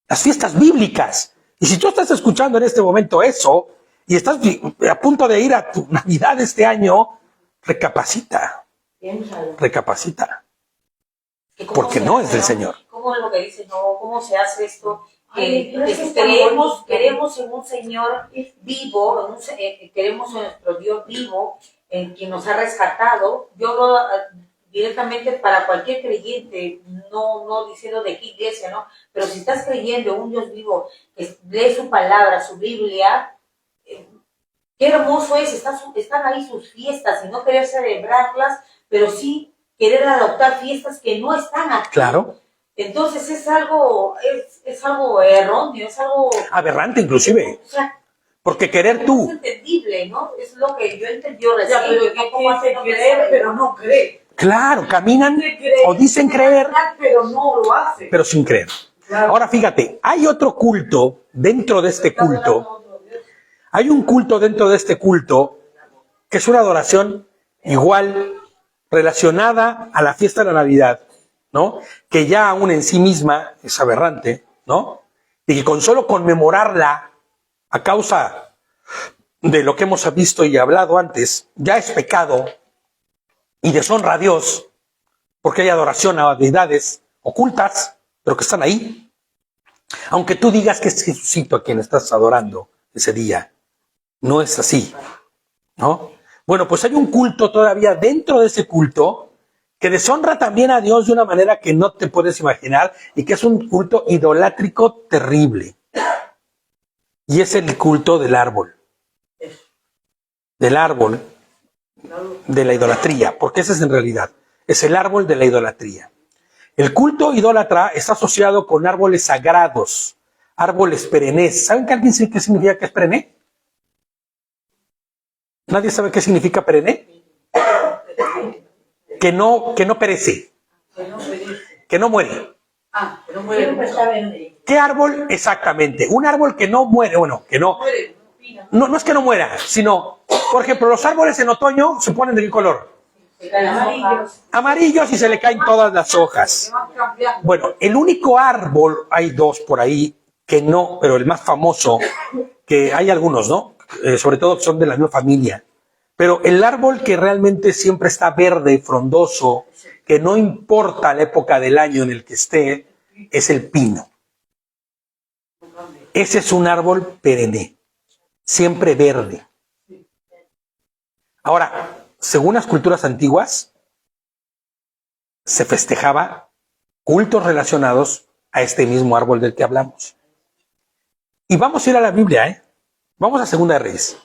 Las fiestas bíblicas. Y si tú estás escuchando en este momento eso, y estás a punto de ir a tu Navidad este año, recapacita. Recapacita. Porque no es del Señor. ¿Cómo es lo que dices? No, ¿cómo se hace esto? Ay, pero es que Queremos en un Señor vivo, queremos en nuestro Dios vivo, en quien nos ha rescatado. Yo lo directamente para cualquier creyente, no diciendo de qué iglesia, ¿no? Pero si estás creyendo en un Dios vivo, que lee su palabra, su Biblia, qué hermoso es, están ahí sus fiestas y no querer celebrarlas, pero sí querer adoptar fiestas que no están aquí. Claro. Entonces es algo erróneo, es algo aberrante inclusive. O sea, porque querer tú. Es entendible, ¿no? Es lo que yo entendí recién. Ya, pero ¿cómo hace creer, pero no cree? Claro, caminan o dicen creer, pero no lo hace. pero sin creer. Claro. Ahora fíjate, hay otro culto dentro de este culto. Hay un culto dentro de este culto que es una adoración igual relacionada a la fiesta de la Navidad, ¿no? Que ya aún en sí misma es aberrante, ¿no? Y que con solo conmemorarla a causa de lo que hemos visto y hablado antes, ya es pecado y deshonra a Dios, porque hay adoración a deidades ocultas, pero que están ahí. Aunque tú digas que es Jesucito a quien estás adorando ese día, no es así, ¿no? Bueno, pues hay un culto todavía dentro de ese culto que deshonra también a Dios de una manera que no te puedes imaginar y que es un culto idolátrico terrible. Y es el culto del árbol. Del árbol de la idolatría, porque ese es en realidad, es el árbol de la idolatría. El culto idólatra está asociado con árboles sagrados, árboles perennes. ¿Saben que alguien sabe qué significa que es perenne? ¿Nadie sabe qué significa perenne? Que no perece. Que no muere. Que no muere. ¿Qué árbol? Exactamente. Un árbol que no muere. Bueno, que no. No es que no muera, sino, por ejemplo, los árboles en otoño se ponen de qué color. Amarillos y se le caen todas las hojas. Bueno, el único árbol, hay dos por ahí que no, pero el más famoso, que hay algunos, ¿no? Sobre todo son de la misma familia. Pero el árbol que realmente siempre está verde, frondoso, que no importa la época del año en el que esté, es el pino. Ese es un árbol perenne, siempre verde. Ahora, según las culturas antiguas, se festejaba cultos relacionados a este mismo árbol del que hablamos. Y vamos a ir a la Biblia, ¿eh? Vamos a Segunda de Reyes.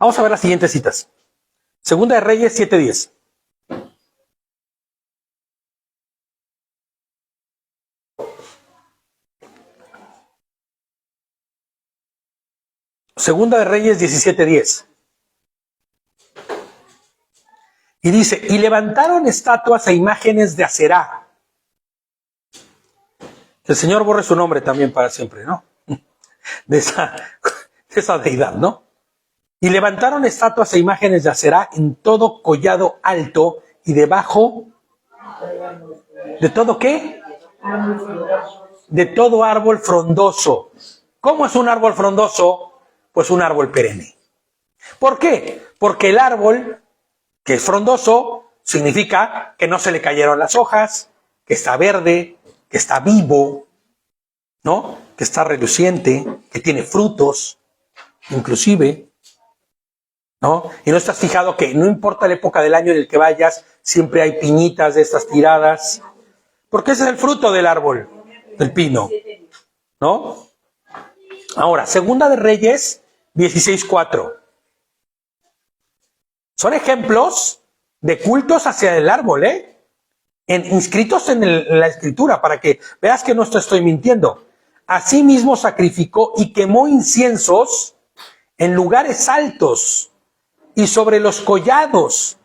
Vamos a ver las siguientes citas. Segunda de Reyes 7:10. Segunda de Reyes 17:10. Y dice, y levantaron estatuas e imágenes de Aserá. El Señor borre su nombre también para siempre, ¿no? De esa deidad, ¿no? Y levantaron estatuas e imágenes de Aserá en todo collado alto y debajo, ¿de todo qué? De todo árbol frondoso. ¿Cómo es un árbol frondoso? Pues un árbol perenne. ¿Por qué? Porque el árbol que es frondoso significa que no se le cayeron las hojas, que está verde, que está vivo, ¿no? Que está reluciente, que tiene frutos, inclusive, ¿no? Y no estás fijado que no importa la época del año en el que vayas, siempre hay piñitas de estas tiradas, porque ese es el fruto del árbol, del pino, ¿no? Ahora, Segunda de Reyes 16:4. Son ejemplos de cultos hacia el árbol, inscritos en la escritura, para que veas que no te estoy mintiendo. Asimismo sacrificó y quemó inciensos en lugares altos y sobre los collados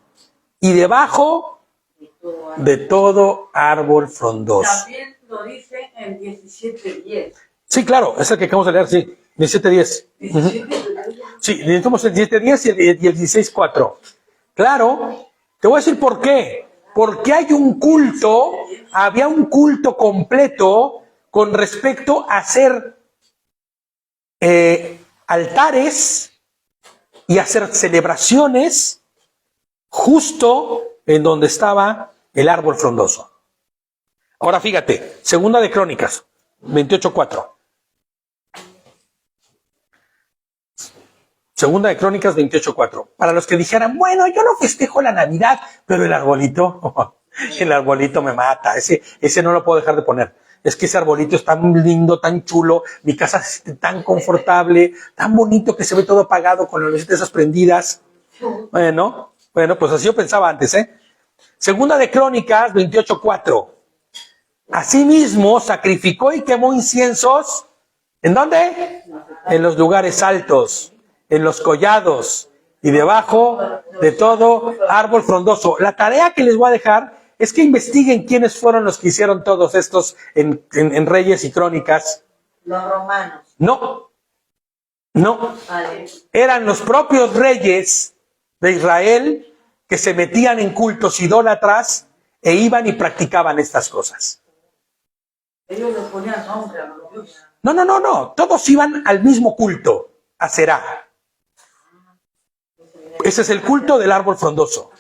y debajo de todo árbol frondoso. También lo dice en 17:10. Sí, claro, es el que acabamos de leer, sí, 17:10. Sí, necesitamos el 17:10 y el 16:4. Claro, te voy a decir por qué. Porque hay un culto, había un culto completo con respecto a hacer altares y hacer celebraciones justo en donde estaba el árbol frondoso. Ahora fíjate, Segunda de Crónicas 28:4. Segunda de Crónicas 28:4. Para los que dijeran, bueno, yo no festejo la Navidad, pero el arbolito me mata. Ese no lo puedo dejar de poner. Es que ese arbolito es tan lindo, tan chulo, mi casa es tan confortable, tan bonito que se ve todo apagado con las luces esas prendidas. Bueno, pues así yo pensaba antes, Segunda de Crónicas 28:4. Asimismo sacrificó y quemó inciensos. ¿En dónde? En los lugares altos, en los collados y debajo de todo árbol frondoso. La tarea que les voy a dejar es que investiguen quiénes fueron los que hicieron todos estos en Reyes y Crónicas. Los romanos. No. Vale. Eran los propios reyes de Israel que se metían en cultos idólatras e iban y practicaban estas cosas. Ellos le ponían nombre a los dioses. No. Todos iban al mismo culto, a Será. Ese es el culto del árbol frondoso.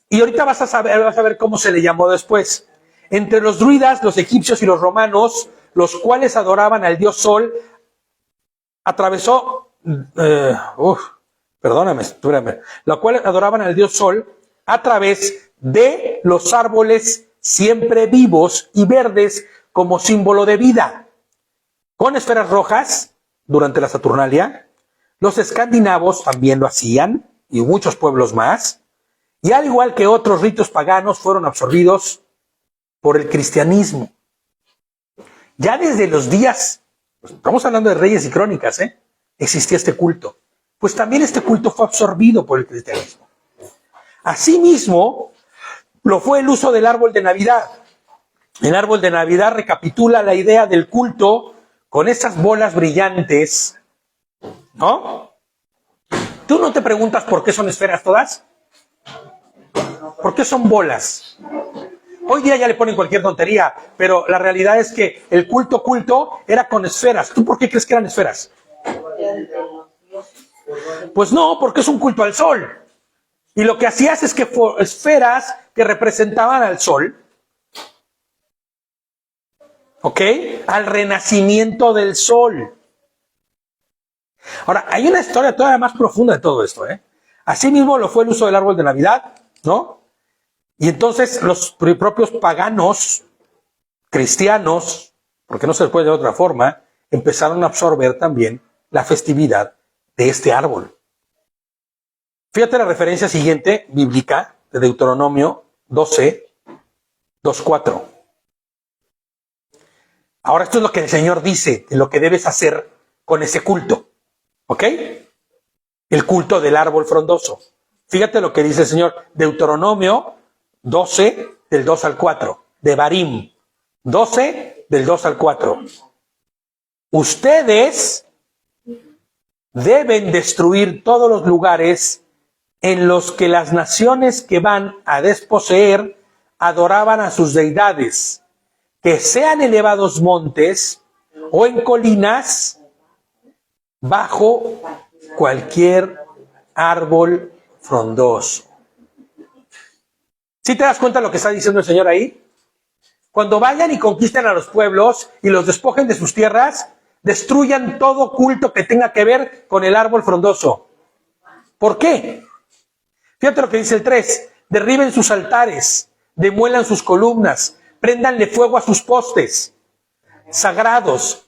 Y ahorita vas a ver cómo se le llamó después. Entre los druidas, los egipcios y los romanos, los cuales adoraban al dios Sol, atravesó, espérame, los cuales adoraban al dios Sol a través de los árboles siempre vivos y verdes como símbolo de vida, con esferas rojas durante la Saturnalia. Los escandinavos también lo hacían, y muchos pueblos más, y al igual que otros ritos paganos fueron absorbidos por el cristianismo. Ya desde los días, estamos hablando de Reyes y Crónicas, existía este culto. Pues también este culto fue absorbido por el cristianismo. Asimismo, lo fue el uso del árbol de Navidad. El árbol de Navidad recapitula la idea del culto con esas bolas brillantes, ¿no? ¿Tú no te preguntas por qué son esferas todas? ¿Por qué son bolas? Hoy día ya le ponen cualquier tontería, pero la realidad es que el culto era con esferas. ¿Tú por qué crees que eran esferas? Pues no, porque es un culto al sol. Y lo que hacías es que esferas que representaban al sol, ¿ok? Al renacimiento del sol. Ahora, hay una historia todavía más profunda de todo esto, Asimismo lo fue el uso del árbol de Navidad, ¿no? Y entonces los propios paganos, cristianos, porque no se les puede de otra forma, empezaron a absorber también la festividad de este árbol. Fíjate la referencia siguiente, bíblica, de Deuteronomio 12, 2:4. Ahora esto es lo que el Señor dice, de lo que debes hacer con ese culto. ¿Ok? El culto del árbol frondoso. Fíjate lo que dice el Señor. Deuteronomio 12, del 2 al 4. Devarim 12, del 2 al 4. Ustedes deben destruir todos los lugares en los que las naciones que van a desposeer adoraban a sus deidades, que sean elevados montes o en colinas, bajo cualquier árbol frondoso. ¿Sí te das cuenta de lo que está diciendo el Señor ahí? Cuando vayan y conquisten a los pueblos y los despojen de sus tierras, destruyan todo culto que tenga que ver con el árbol frondoso. ¿Por qué? Fíjate lo que dice el 3. Derriben sus altares, demuelan sus columnas, préndanle fuego a sus postes sagrados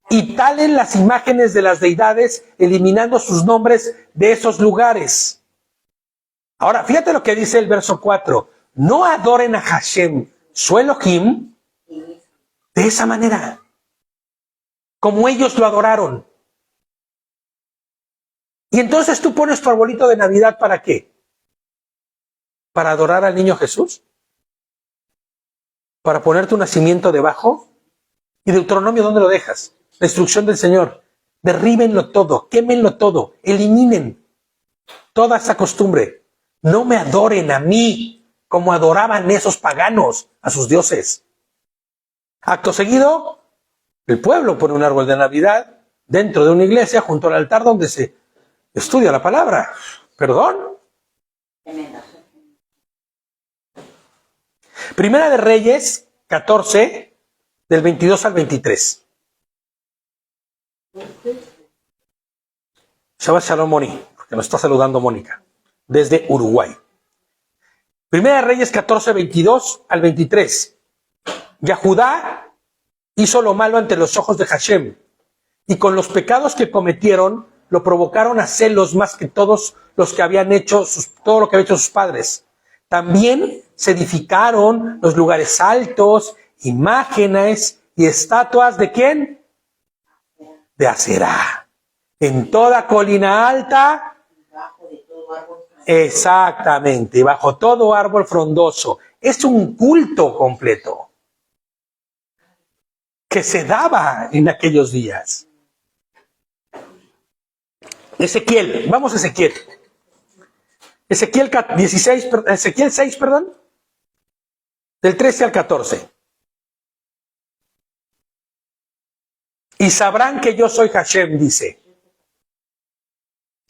y talen las imágenes de las deidades, eliminando sus nombres de esos lugares. Ahora, fíjate lo que dice el verso 4. No adoren a Hashem, su Elohim, de esa manera, como ellos lo adoraron. Y entonces tú pones tu arbolito de Navidad, ¿para qué? ¿Para adorar al niño Jesús? ¿Para poner tu nacimiento debajo? ¿Y Deuteronomio dónde lo dejas? La instrucción del Señor. Derríbenlo todo, quémenlo todo, eliminen toda esa costumbre. No me adoren a mí como adoraban esos paganos a sus dioses. Acto seguido, el pueblo pone un árbol de Navidad dentro de una iglesia junto al altar donde se estudia la palabra. ¿Perdón? Primera de Reyes 14, del 22 al 23. Shabbat Shalom, Moni, porque nos está saludando Mónica, desde Uruguay. Primera de Reyes 14, 22 al 23. Yahudá hizo lo malo ante los ojos de Hashem, y con los pecados que cometieron, lo provocaron a celos más que todos los que habían hecho, todo lo que habían hecho sus padres. También se edificaron los lugares altos, imágenes y estatuas ¿de quién? De Aserá. En toda colina alta, exactamente, y bajo todo árbol frondoso. Es un culto completo que se daba en aquellos días. Ezequiel, vamos a Ezequiel. Ezequiel 16, Ezequiel 6, perdón, del 13 al 14. Y sabrán que yo soy Hashem, dice.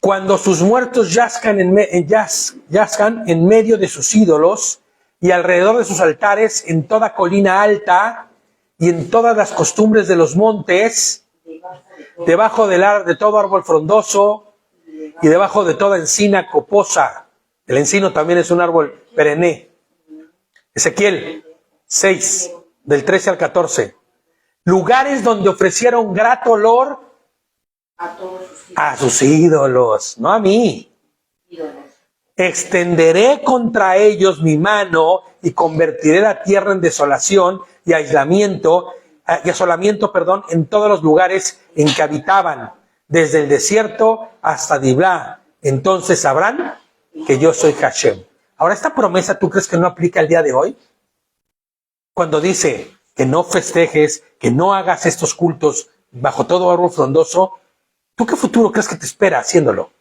Cuando sus muertos yazcan en medio de sus ídolos y alrededor de sus altares, en toda colina alta y en todas las costumbres de los montes, debajo de todo árbol frondoso y debajo de toda encina coposa. El encino también es un árbol perenne. Ezequiel 6, del 13 al 14. Lugares donde ofrecieron grato olor a sus ídolos, no a mí. Extenderé contra ellos mi mano y convertiré la tierra en desolación y asolamiento, en todos los lugares en que habitaban, desde el desierto hasta Diblá. Entonces sabrán que yo soy Hashem. Ahora, esta promesa, ¿tú crees que no aplica el día de hoy? Cuando dice que no festejes, que no hagas estos cultos bajo todo árbol frondoso, ¿tú qué futuro crees que te espera haciéndolo?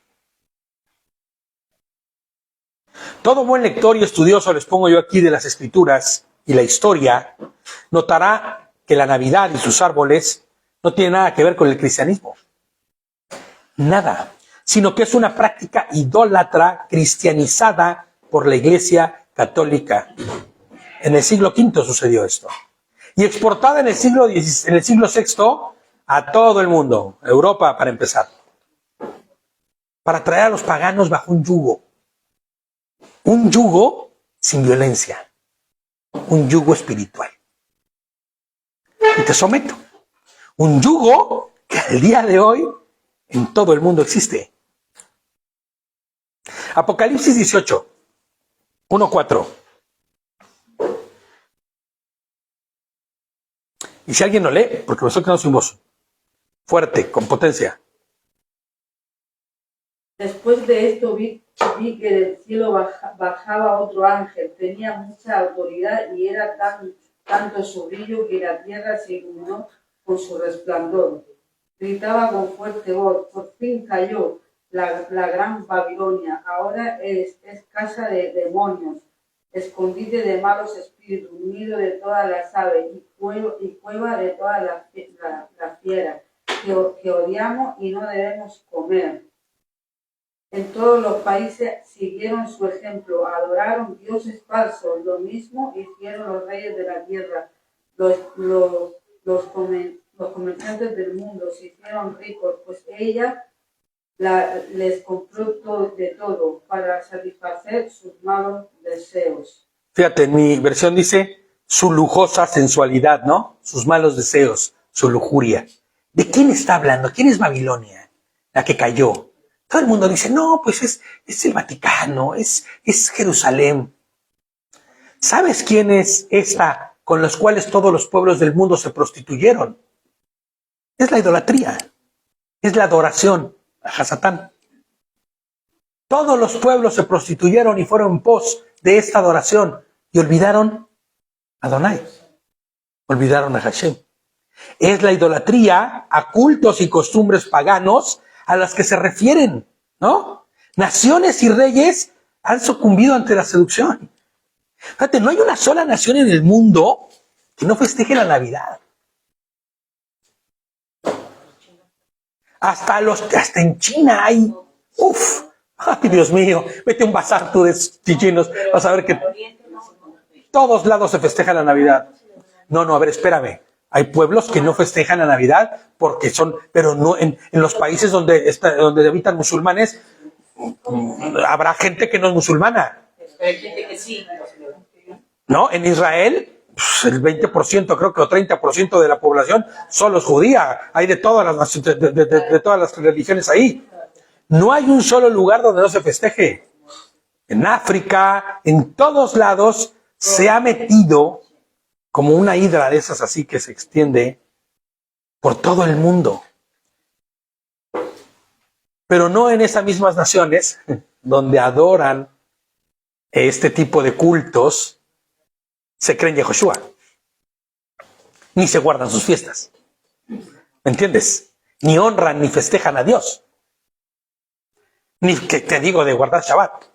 Todo buen lector y estudioso, les pongo yo aquí, de las Escrituras y la historia, notará que la Navidad y sus árboles no tienen nada que ver con el cristianismo. Nada. Sino que es una práctica idólatra cristianizada por la Iglesia Católica. En el siglo V sucedió esto. Y exportada en el siglo VI a todo el mundo, Europa para empezar, para traer a los paganos bajo un yugo sin violencia, un yugo espiritual. Y te someto, un yugo que al día de hoy en todo el mundo existe. Apocalipsis 18, 1-4. Y si alguien lo lee, porque me estoy quedando sin voz, fuerte, con potencia. Después de esto vi que del cielo bajaba otro ángel. Tenía mucha autoridad y era tanto su brillo que la tierra se iluminó con su resplandor. Gritaba con fuerte voz: por fin cayó la gran Babilonia. Ahora es casa de demonios, escondite de malos espíritus, nido de todas las aves y cueva de todas las fieras que odiamos y no debemos comer. En todos los países siguieron su ejemplo, adoraron dioses falsos. Lo mismo hicieron los reyes de la tierra. Los comerciantes del mundo se hicieron ricos, pues ella les compró de todo para satisfacer sus malos deseos. Fíjate, en mi versión dice su lujosa sensualidad, ¿no? Sus malos deseos, su lujuria. ¿De quién está hablando? ¿Quién es Babilonia? La que cayó. Todo el mundo dice, no, pues es el Vaticano, es Jerusalén. ¿Sabes quién es esta con los cuales todos los pueblos del mundo se prostituyeron? Es la idolatría, es la adoración a Satán. Todos los pueblos se prostituyeron y fueron en pos de esta adoración y olvidaron a Adonai, olvidaron a Hashem. Es la idolatría a cultos y costumbres paganos a las que se refieren, ¿no? Naciones y reyes han sucumbido ante la seducción. Fíjate, no hay una sola nación en el mundo que no festeje la Navidad. Hasta en China hay, ay Dios mío, vete a un bazar tú de chinos, vas a ver que todos lados se festeja la Navidad. No, a ver, espérame. Hay pueblos que no festejan la Navidad porque pero no en los países donde habitan musulmanes, habrá gente que no es musulmana. Hay gente que sí. ¿No? En Israel, el 20%, creo que, o 30% de la población solo es judía. Hay de todas las religiones ahí. No hay un solo lugar donde no se festeje. En África, en todos lados, se ha metido como una hidra de esas así que se extiende por todo el mundo. Pero no en esas mismas naciones donde adoran este tipo de cultos, se creen Yehoshua. Ni se guardan sus fiestas. ¿Me entiendes? Ni honran ni festejan a Dios. Ni que te digo de guardar Shabbat.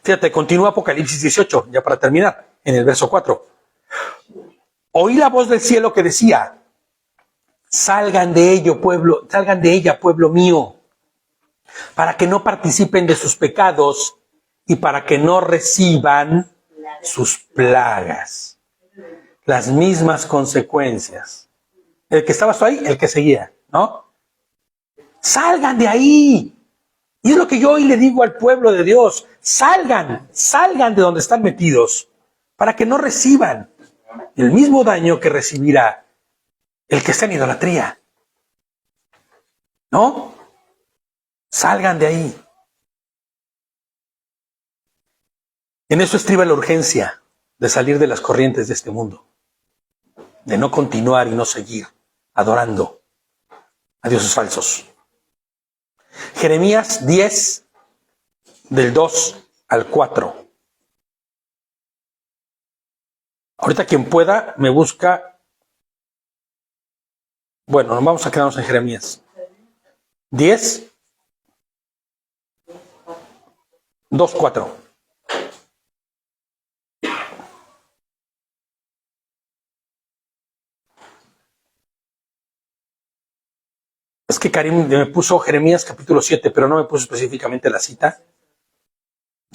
Fíjate, continúa Apocalipsis 18, ya para terminar, en el verso 4. Oí la voz del cielo que decía: salgan de ella, pueblo mío, para que no participen de sus pecados y para que no reciban sus plagas. Las mismas consecuencias. El que estaba ahí, el que seguía, ¿no? Salgan de ahí. Y es lo que yo hoy le digo al pueblo de Dios: salgan de donde están metidos, para que no reciban el mismo daño que recibirá el que está en idolatría. ¿No? Salgan de ahí. En eso estriba la urgencia de salir de las corrientes de este mundo, de no continuar y no seguir adorando a dioses falsos. Jeremías 10, del 2 al 4. Ahorita quien pueda me busca. Bueno, vamos a quedarnos en Jeremías 10, 2, 4. Es que Karim me puso Jeremías capítulo 7, pero no me puso específicamente la cita.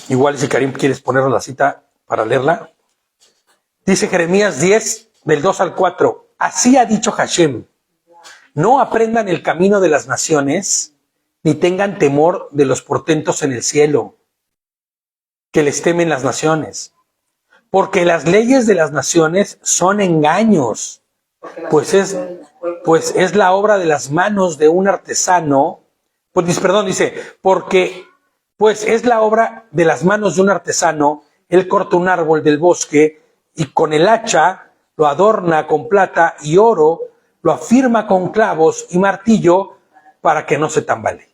Igual si Karim quieres poner la cita para leerla. Dice Jeremías 10, del 2 al 4. Así ha dicho Hashem: no aprendan el camino de las naciones, ni tengan temor de los portentos en el cielo, que les temen las naciones. Porque las leyes de las naciones son engaños, pues es la obra de las manos de un artesano. Porque pues es la obra de las manos de un artesano. Él corta un árbol del bosque y con el hacha lo adorna con plata y oro, lo afirma con clavos y martillo para que no se tambalee.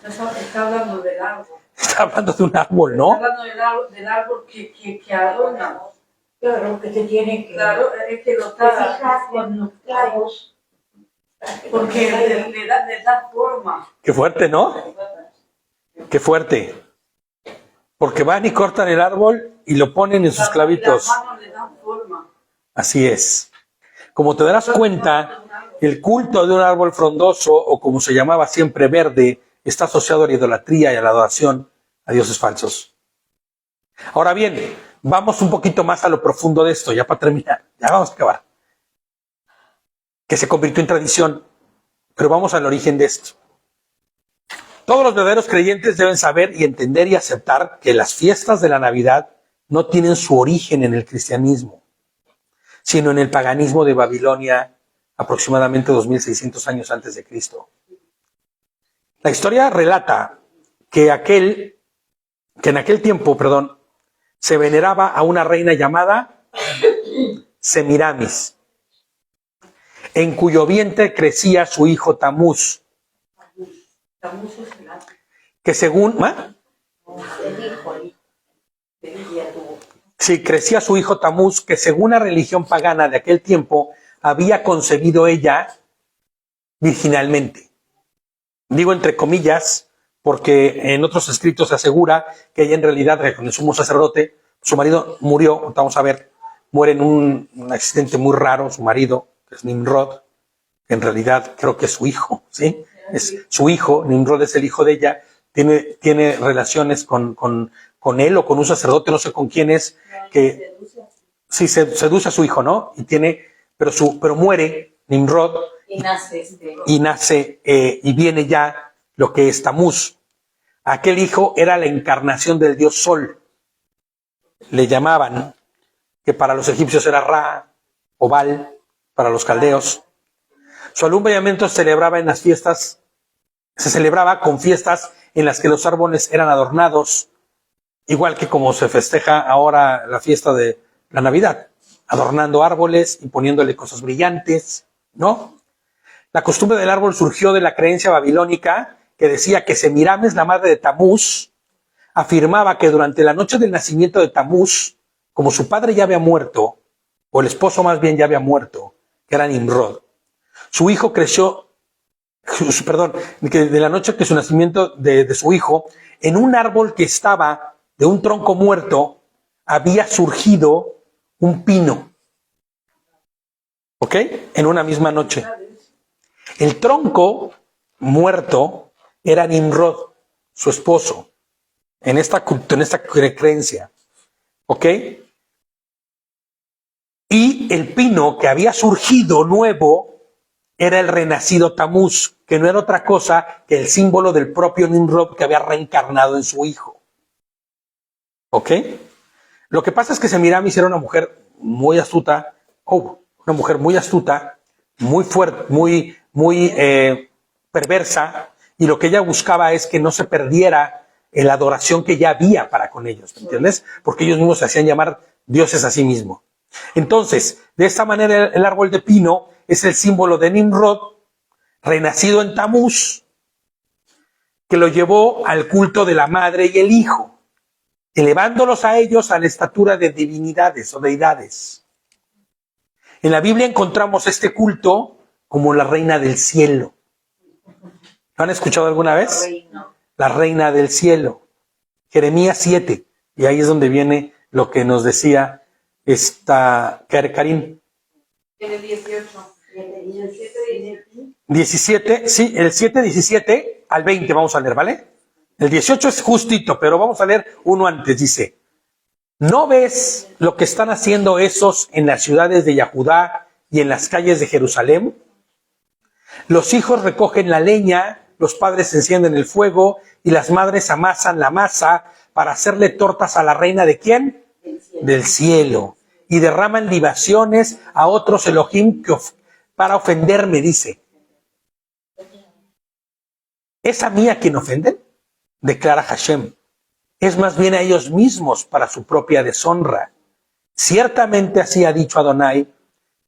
Está hablando del árbol. Está hablando de un árbol, ¿no? Está hablando del árbol que adorna. Claro, que se tiene que Claro, es que lo te está... fijas en los clavos. Porque le da forma. Qué fuerte, ¿no? Qué fuerte. Porque van y cortan el árbol y lo ponen en sus clavitos. Las manos le dan forma. Así es. Como te darás cuenta, el culto de un árbol frondoso, o como se llamaba siempre verde, está asociado a la idolatría y a la adoración a dioses falsos. Ahora bien, vamos un poquito más a lo profundo de esto, ya para terminar. Ya vamos a acabar. Que se convirtió en tradición. Pero vamos al origen de esto. Todos los verdaderos creyentes deben saber y entender y aceptar que las fiestas de la Navidad no tienen su origen en el cristianismo, sino en el paganismo de Babilonia, aproximadamente 2600 años antes de Cristo. La historia relata que en aquel tiempo, se veneraba a una reina llamada Semiramis, en cuyo vientre crecía su hijo Tamuz, que según... Sí, crecía su hijo Tamuz, que según la religión pagana de aquel tiempo, había concebido ella virginalmente. Digo entre comillas, porque en otros escritos se asegura que ella en realidad, con el sumo sacerdote, su marido murió, vamos a ver, muere en un accidente muy raro, su marido, que es Nimrod, que en realidad creo que es su hijo, ¿sí? Es su hijo, Nimrod es el hijo de ella, tiene relaciones con él o con un sacerdote, no sé con quién es, que sí seduce a su hijo, ¿no? Pero muere Nimrod y nace y viene ya lo que es Tamuz. Aquel hijo era la encarnación del dios Sol. Le llamaban, que para los egipcios era Ra o Baal, para los caldeos. Su alumbramiento se celebraba con fiestas en las que los árboles eran adornados, igual que como se festeja ahora la fiesta de la Navidad, adornando árboles y poniéndole cosas brillantes, ¿no? La costumbre del árbol surgió de la creencia babilónica que decía que Semiramis, la madre de Tamuz, afirmaba que durante la noche del nacimiento de Tamuz, como su padre ya había muerto, o el esposo más bien ya había muerto, que era Nimrod, su hijo creció, que de la noche que su nacimiento de su hijo, en un árbol que estaba de un tronco muerto, había surgido un pino. ¿Ok? En una misma noche. El tronco muerto era Nimrod, su esposo, en esta creencia. ¿Ok? Y el pino que había surgido nuevo era el renacido Tamuz, que no era otra cosa que el símbolo del propio Nimrod que había reencarnado en su hijo. ¿Ok? Lo que pasa es que Semiramis era una mujer muy astuta, muy fuerte, muy perversa, y lo que ella buscaba es que no se perdiera la adoración que ya había para con ellos, ¿me entiendes? Porque ellos mismos se hacían llamar dioses a sí mismos. Entonces, de esta manera el árbol de pino es el símbolo de Nimrod, renacido en Tamuz, que lo llevó al culto de la madre y el hijo, elevándolos a ellos a la estatura de divinidades o deidades. En la Biblia encontramos este culto como la reina del cielo. ¿Lo han escuchado alguna vez? La reina del cielo. Jeremías 7. Y ahí es donde viene lo que nos decía Karim. En el 18. 17, sí, el 7, 17 al 20 vamos a leer, ¿vale? El 18 es justito, pero vamos a leer uno antes. Dice: ¿no ves lo que están haciendo esos en las ciudades de Yahudá y en las calles de Jerusalén? Los hijos recogen la leña, los padres encienden el fuego y las madres amasan la masa para hacerle tortas a la reina ¿de quién? Del cielo. Y derraman libaciones a otros Elohim para ofenderme, dice. ¿Es a mí a quien ofenden? Declara Hashem. Es más bien a ellos mismos para su propia deshonra. Ciertamente así ha dicho Adonai: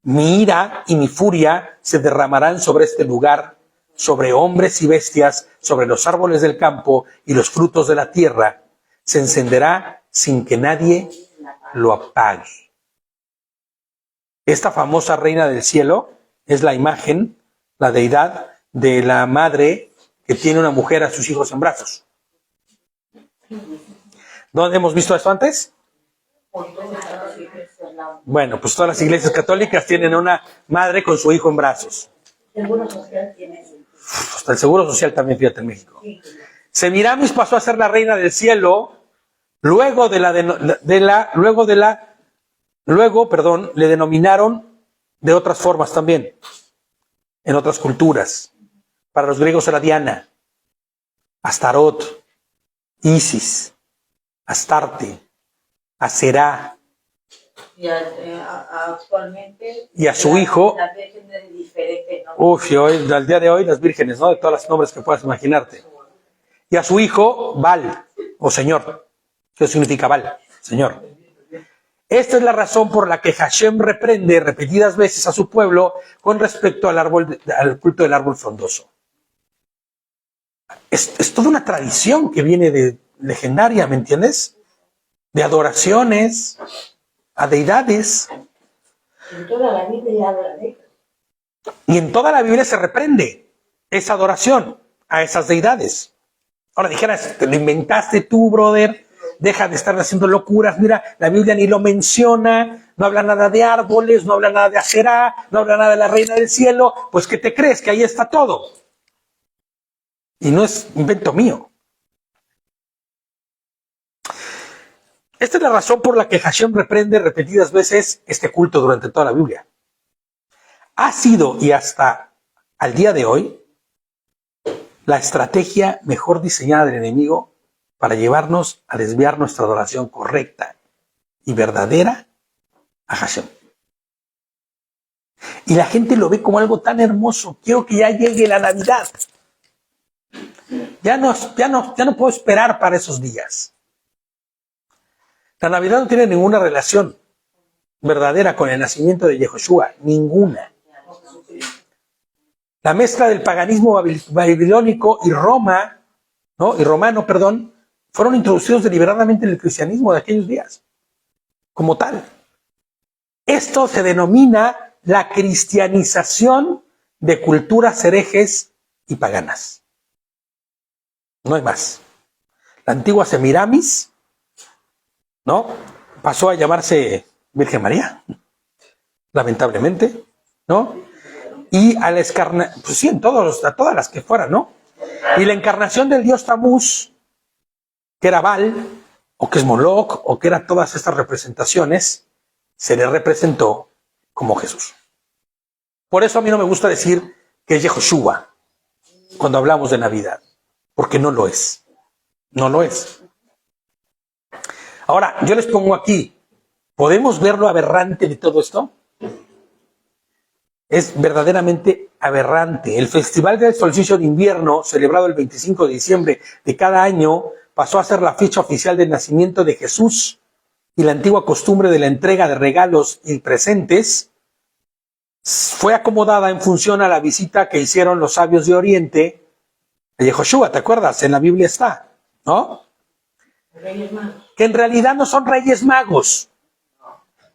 Mi ira y mi furia se derramarán sobre este lugar, sobre hombres y bestias, sobre los árboles del campo y los frutos de la tierra. Se encenderá sin que nadie lo apague. Esta famosa reina del cielo es la imagen, la deidad de la madre que tiene una mujer a sus hijos en brazos. ¿Dónde hemos visto esto antes? Bueno, pues todas las iglesias católicas tienen una madre con su hijo en brazos. El Seguro Social tiene eso. Hasta el Seguro Social también, fíjate, en México. Semiramis pasó a ser la reina del cielo, luego le denominaron de otras formas también, en otras culturas. Para los griegos era Diana, Astarot, Isis, Astarte, Aserá. Y actualmente. Y a su hijo. Las vírgenes diferentes, ¿no? Uf, y hoy, al día de hoy, las vírgenes, ¿no? De todos los nombres que puedas imaginarte. Y a su hijo, Baal, o Señor. ¿Qué significa Baal? Señor. Esta es la razón por la que Hashem reprende repetidas veces a su pueblo con respecto al culto del árbol frondoso. Es toda una tradición que viene de legendaria, ¿me entiendes? De adoraciones a deidades. En toda la Biblia habla de eso. Y en toda la Biblia se reprende esa adoración a esas deidades. Ahora dijeras, te lo inventaste tú, brother, deja de estar haciendo locuras, mira, la Biblia ni lo menciona, no habla nada de árboles, no habla nada de Aserá, no habla nada de la reina del cielo, pues ¿qué te crees? Que ahí está todo. Y no es invento mío. Esta es la razón por la que Hashem reprende repetidas veces este culto durante toda la Biblia. Ha sido, y hasta al día de hoy, la estrategia mejor diseñada del enemigo para llevarnos a desviar nuestra adoración correcta y verdadera a Hashem. Y la gente lo ve como algo tan hermoso. Quiero que ya llegue la Navidad. Ya no puedo esperar para esos días. La Navidad no tiene ninguna relación verdadera con el nacimiento de Yehoshua, ninguna. La mezcla del paganismo babilónico y romano, fueron introducidos deliberadamente en el cristianismo de aquellos días, como tal. Esto se denomina la cristianización de culturas herejes y paganas. No hay más. La antigua Semiramis, ¿no? Pasó a llamarse Virgen María, lamentablemente, ¿no? Y a la pues sí, a todas las que fueran, ¿no? Y la encarnación del dios Tamuz, que era Baal, o que es Moloch, o que eran todas estas representaciones, se le representó como Jesús. Por eso a mí no me gusta decir que es Yehoshua cuando hablamos de Navidad, porque no lo es. No lo es. Ahora, yo les pongo aquí, ¿podemos ver lo aberrante de todo esto? Es verdaderamente aberrante. El Festival del Solsticio de Invierno, celebrado el 25 de diciembre de cada año, pasó a ser la fecha oficial del nacimiento de Jesús, y la antigua costumbre de la entrega de regalos y presentes fue acomodada en función a la visita que hicieron los sabios de Oriente a Yehoshua, ¿te acuerdas? En la Biblia está, ¿no? Reyes Magos. Que en realidad no son reyes magos.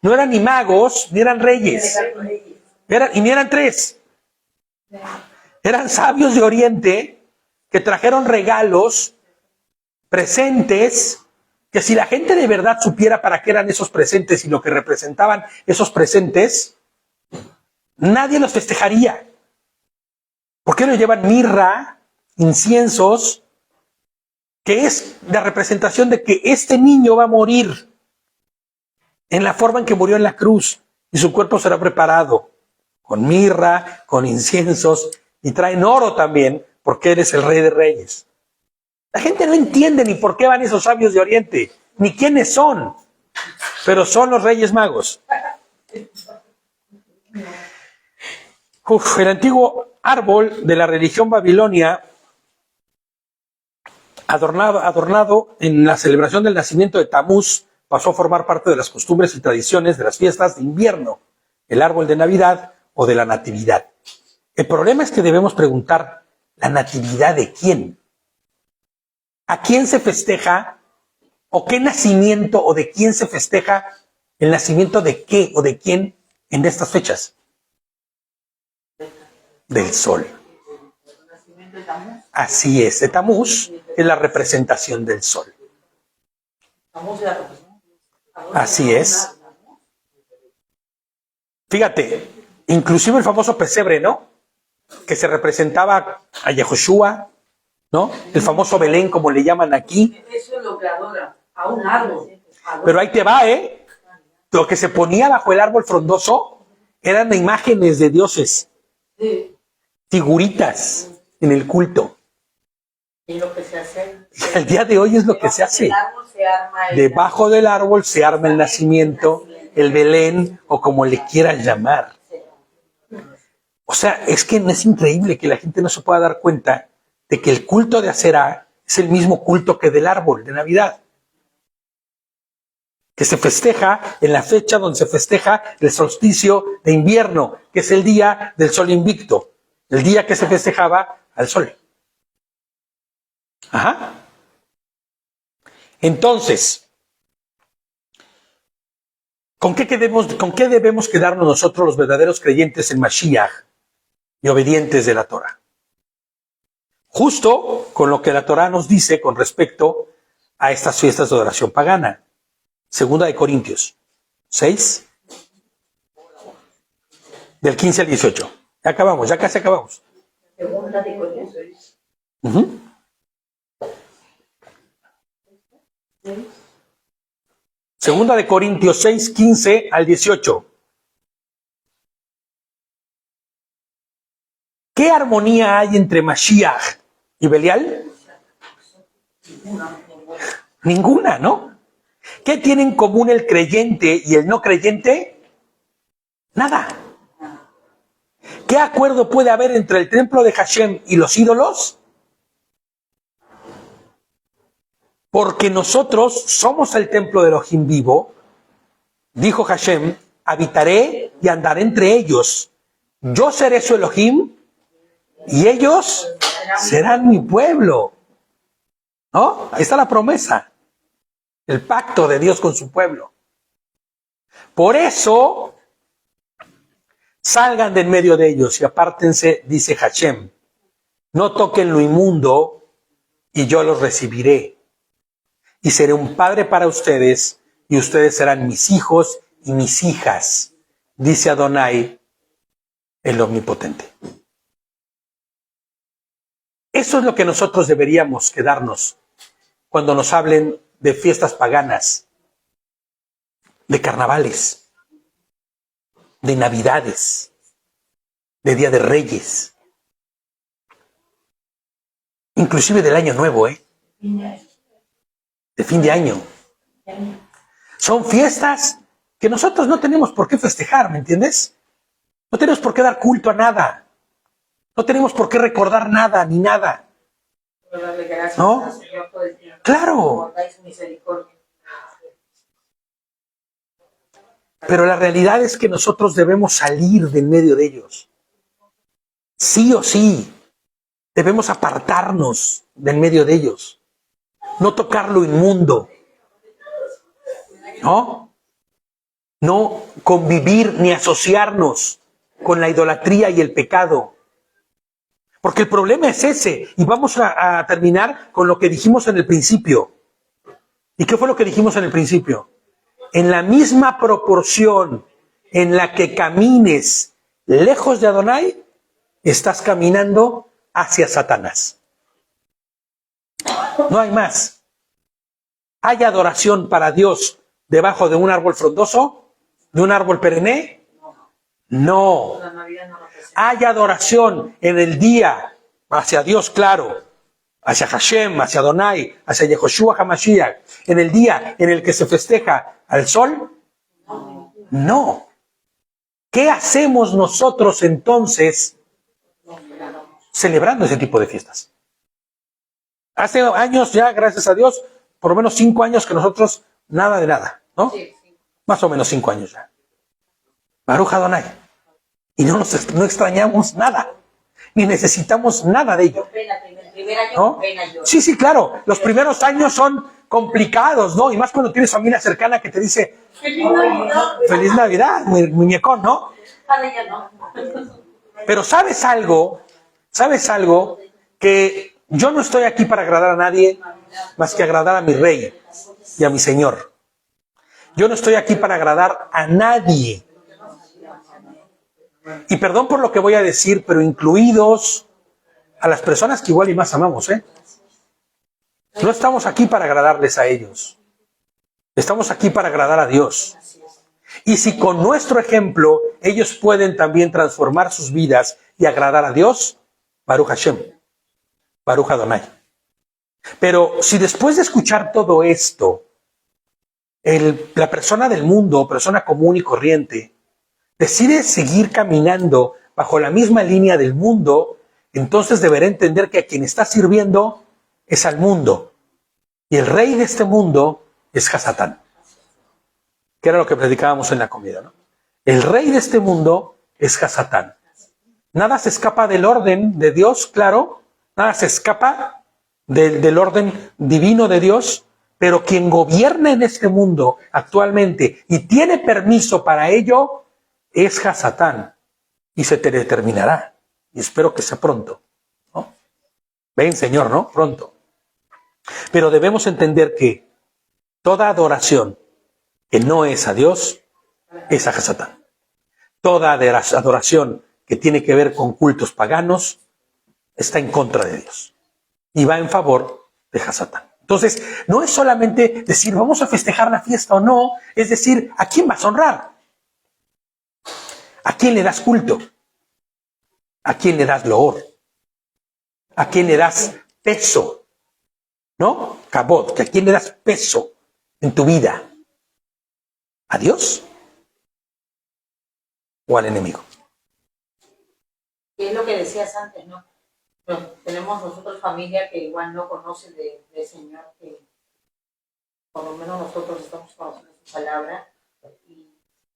No eran ni magos, ni eran reyes. Y ni eran tres. Eran sabios de Oriente que trajeron regalos, presentes, que si la gente de verdad supiera para qué eran esos presentes y lo que representaban esos presentes, nadie los festejaría. ¿Por qué no llevan mirra, inciensos, que es la representación de que este niño va a morir en la forma en que murió en la cruz y su cuerpo será preparado con mirra, con inciensos, y traen oro también porque eres el Rey de Reyes? La gente no entiende ni por qué van esos sabios de Oriente, ni quiénes son, pero son los Reyes Magos. El antiguo árbol de la religión babilonia, adornado en la celebración del nacimiento de Tamuz, pasó a formar parte de las costumbres y tradiciones de las fiestas de invierno el árbol de Navidad o de la Natividad. El problema es que debemos preguntar, ¿la Natividad de quién? ¿A quién se festeja? ¿O qué nacimiento o de quién se festeja el nacimiento de qué o de quién en estas fechas? Del sol. Así es, de Tamuz es la representación del sol. Así es. Fíjate, inclusive el famoso pesebre, ¿no? Que se representaba a Yehoshua, ¿no? El famoso Belén, como le llaman aquí. Eso es lo que adora, a un árbol. Pero ahí te va, ¿eh? Lo que se ponía bajo el árbol frondoso eran imágenes de dioses, Sí. figuritas en el culto. Y lo que se hace. Y al día de hoy es lo que se hace. El árbol se arma el- Debajo del árbol se arma el nacimiento, el Belén o como le quieras llamar. O sea, es que es increíble que la gente no se pueda dar cuenta de que el culto de Aserá es el mismo culto que del árbol de Navidad. Que se festeja en la fecha donde se festeja el solsticio de invierno, que es el día del sol invicto, el día que se festejaba al sol. Ajá. Entonces, ¿con qué debemos quedarnos nosotros los verdaderos creyentes en Mashiach y obedientes de la Torah? Justo con lo que la Torah nos dice con respecto a estas fiestas de adoración pagana. Segunda de Corintios 6, del 15 al 18. Ya acabamos, ya casi acabamos. Segunda de Corintios. Ujú. Segunda de Corintios 6, 15 al 18. ¿Qué armonía hay entre Mashiach y Belial? Ninguna, ¿no? ¿Qué tiene en común el creyente y el no creyente? Nada. ¿Qué acuerdo puede haber entre el templo de Hashem y los ídolos? Porque nosotros somos el templo de Elohim vivo, dijo Hashem, habitaré y andaré entre ellos. Yo seré su Elohim y ellos serán mi pueblo. ¿No? Ahí está la promesa. El pacto de Dios con su pueblo. Por eso, salgan de en medio de ellos y apártense, dice Hashem. No toquen lo inmundo y yo los recibiré. Y seré un padre para ustedes y ustedes serán mis hijos y mis hijas, dice Adonai, el Omnipotente. Eso es lo que nosotros deberíamos quedarnos cuando nos hablen de fiestas paganas, de carnavales, de navidades, de Día de Reyes, inclusive del Año Nuevo, de fin de año. Son fiestas que nosotros no tenemos por qué festejar, ¿me entiendes? No tenemos por qué dar culto a nada. No tenemos por qué recordar nada ni nada. ¿No? Claro. Pero la realidad es que nosotros debemos salir de en medio de ellos. Sí o sí. Debemos apartarnos de en medio de ellos. No tocar lo inmundo. ¿No? No convivir ni asociarnos con la idolatría y el pecado. Porque el problema es ese. Y vamos a terminar con lo que dijimos en el principio. ¿Y qué fue lo que dijimos en el principio? En la misma proporción en la que camines lejos de Adonai, estás caminando hacia Satanás. No hay más. ¿Hay adoración para Dios debajo de un árbol frondoso? ¿De un árbol perenne? No. Hay adoración en el día hacia Dios, claro, hacia Hashem, hacia Adonai, hacia Yehoshua HaMashiach, en el día en el que se festeja al sol. No. ¿Qué hacemos nosotros entonces celebrando ese tipo de fiestas? Hace años ya, gracias a Dios, por lo menos 5 años que nosotros nada de nada, ¿no? Más o menos 5 años ya. Baruch Adonai. Y no extrañamos nada, ni necesitamos nada de ello. El primer año ¿No? con pena yo. Sí, claro. Los primeros años son complicados, ¿no? Y más cuando tienes familia cercana que te dice, Feliz Navidad, muñecón, ¿no? Padre, ya no. Pero ¿sabes algo? Que yo no estoy aquí para agradar a nadie más que agradar a mi rey y a mi Señor. Yo no estoy aquí para agradar a nadie. Y perdón por lo que voy a decir, pero incluidos a las personas que igual y más amamos, ¿eh? No estamos aquí para agradarles a ellos. Estamos aquí para agradar a Dios. Y si con nuestro ejemplo ellos pueden también transformar sus vidas y agradar a Dios, Baruch Hashem, Baruch Adonai. Pero si después de escuchar todo esto, la persona del mundo, persona común y corriente, decide seguir caminando bajo la misma línea del mundo, entonces deberá entender que a quien está sirviendo es al mundo. Y el rey de este mundo es Hasatán. Que era lo que predicábamos en la comida, ¿no? El rey de este mundo es Hasatán. Nada se escapa del orden de Dios, claro. Nada se escapa del orden divino de Dios. Pero quien gobierna en este mundo actualmente y tiene permiso para ello es Hasatán. Y se te determinará. Y espero que sea pronto, ¿no? Ven, Señor, ¿no? Pronto. Pero debemos entender que toda adoración que no es a Dios, es a Hasatán. Toda adoración que tiene que ver con cultos paganos está en contra de Dios y va en favor de Hasatán. Entonces, no es solamente decir vamos a festejar la fiesta o no, es decir, ¿a quién vas a honrar? ¿A quién le das culto? ¿A quién le das loor? ¿A quién le das peso? ¿No? Kabod, ¿a quién le das peso en tu vida? ¿A Dios o al enemigo? Y es lo que decías antes, ¿no? Bueno, tenemos nosotros familia que igual no conocen del Señor, que por lo menos nosotros estamos conociendo su palabra,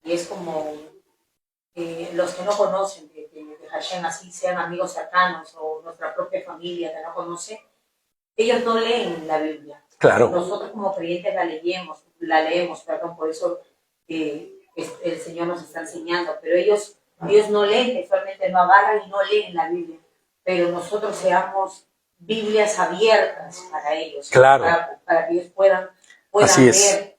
y es como los que no conocen de Hashem, así sean amigos cercanos o nuestra propia familia que no conoce, ellos no leen la Biblia. Claro. Nosotros como creyentes la leemos, perdón, por eso el Señor nos está enseñando, pero ellos no leen, textualmente no agarran y no leen la Biblia, pero nosotros seamos Biblias abiertas para ellos, claro, para que ellos puedan así ver, es.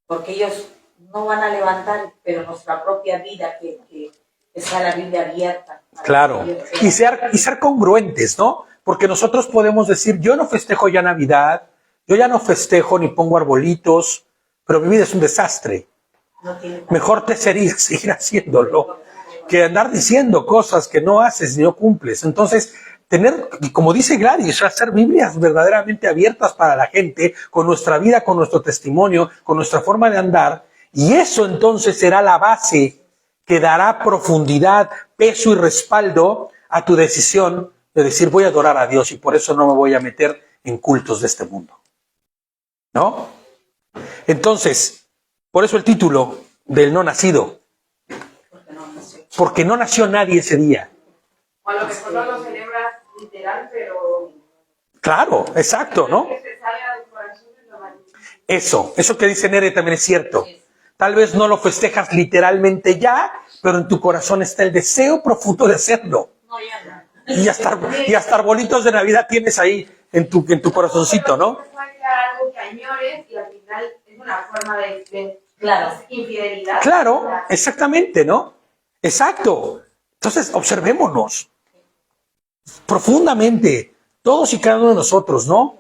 porque ellos no van a levantar, pero nuestra propia vida, que sea la Biblia abierta. Claro, y ser congruentes, ¿no? Porque nosotros podemos decir, yo no festejo ya Navidad, yo ya no festejo ni pongo arbolitos, pero mi vida es un desastre. Mejor te sería seguir haciéndolo que andar diciendo cosas que no haces ni no cumples. Entonces, tener, como dice Gladys, hacer Biblias verdaderamente abiertas para la gente, con nuestra vida, con nuestro testimonio, con nuestra forma de andar, y eso entonces será la base que dará profundidad, peso y respaldo a tu decisión de decir voy a adorar a Dios y por eso no me voy a meter en cultos de este mundo. ¿No? Entonces, por eso el título del no nacido. Porque no nació nadie ese día. O a lo mejor no lo celebras literal, pero... Claro, exacto, ¿no? Que se salga del corazón de lo más. Eso que dice Nere también es cierto. Tal vez no lo festejas literalmente ya, pero en tu corazón está el deseo profundo de hacerlo. No, ya no. Y hasta arbolitos de Navidad tienes ahí en tu corazoncito, ¿no? Algo que añores y al final es una forma de Claro. infidelidad. Claro, exactamente, ¿no? Exacto. Entonces, observémonos profundamente, todos y cada uno de nosotros, ¿no?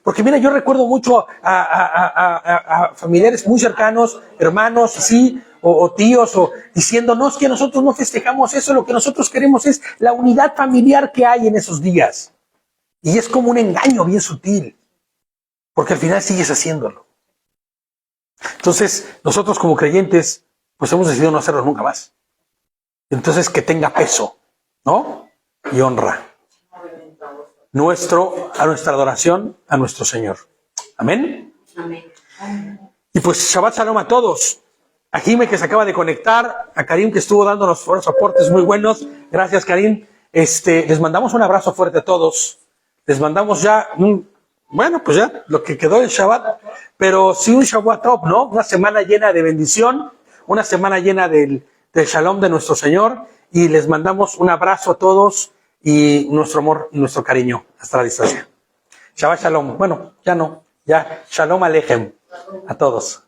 Porque mira, yo recuerdo mucho a familiares muy cercanos, hermanos, sí, o tíos, o diciendo, no, es que nosotros no festejamos eso, lo que nosotros queremos es la unidad familiar que hay en esos días. Y es como un engaño bien sutil, porque al final sigues haciéndolo. Entonces, nosotros como creyentes, pues hemos decidido no hacerlo nunca más. Entonces, que tenga peso, ¿no? Y honra. A nuestra adoración a nuestro Señor. Amén. Amén. Y pues Shabbat Shalom a todos. a Jime que se acaba de conectar, a Karim que estuvo dándonos unos aportes muy buenos. Gracias, Karim. Les mandamos un abrazo fuerte a todos. Les mandamos ya bueno, pues ya lo que quedó del Shabbat, pero sí un Shabbat top, ¿no? Una semana llena de bendición, una semana llena del Shalom de nuestro Señor, y les mandamos un abrazo a todos y nuestro amor y nuestro cariño hasta la distancia. Shabbat Shalom. Bueno, ya no, ya Shalom Alejem a todos.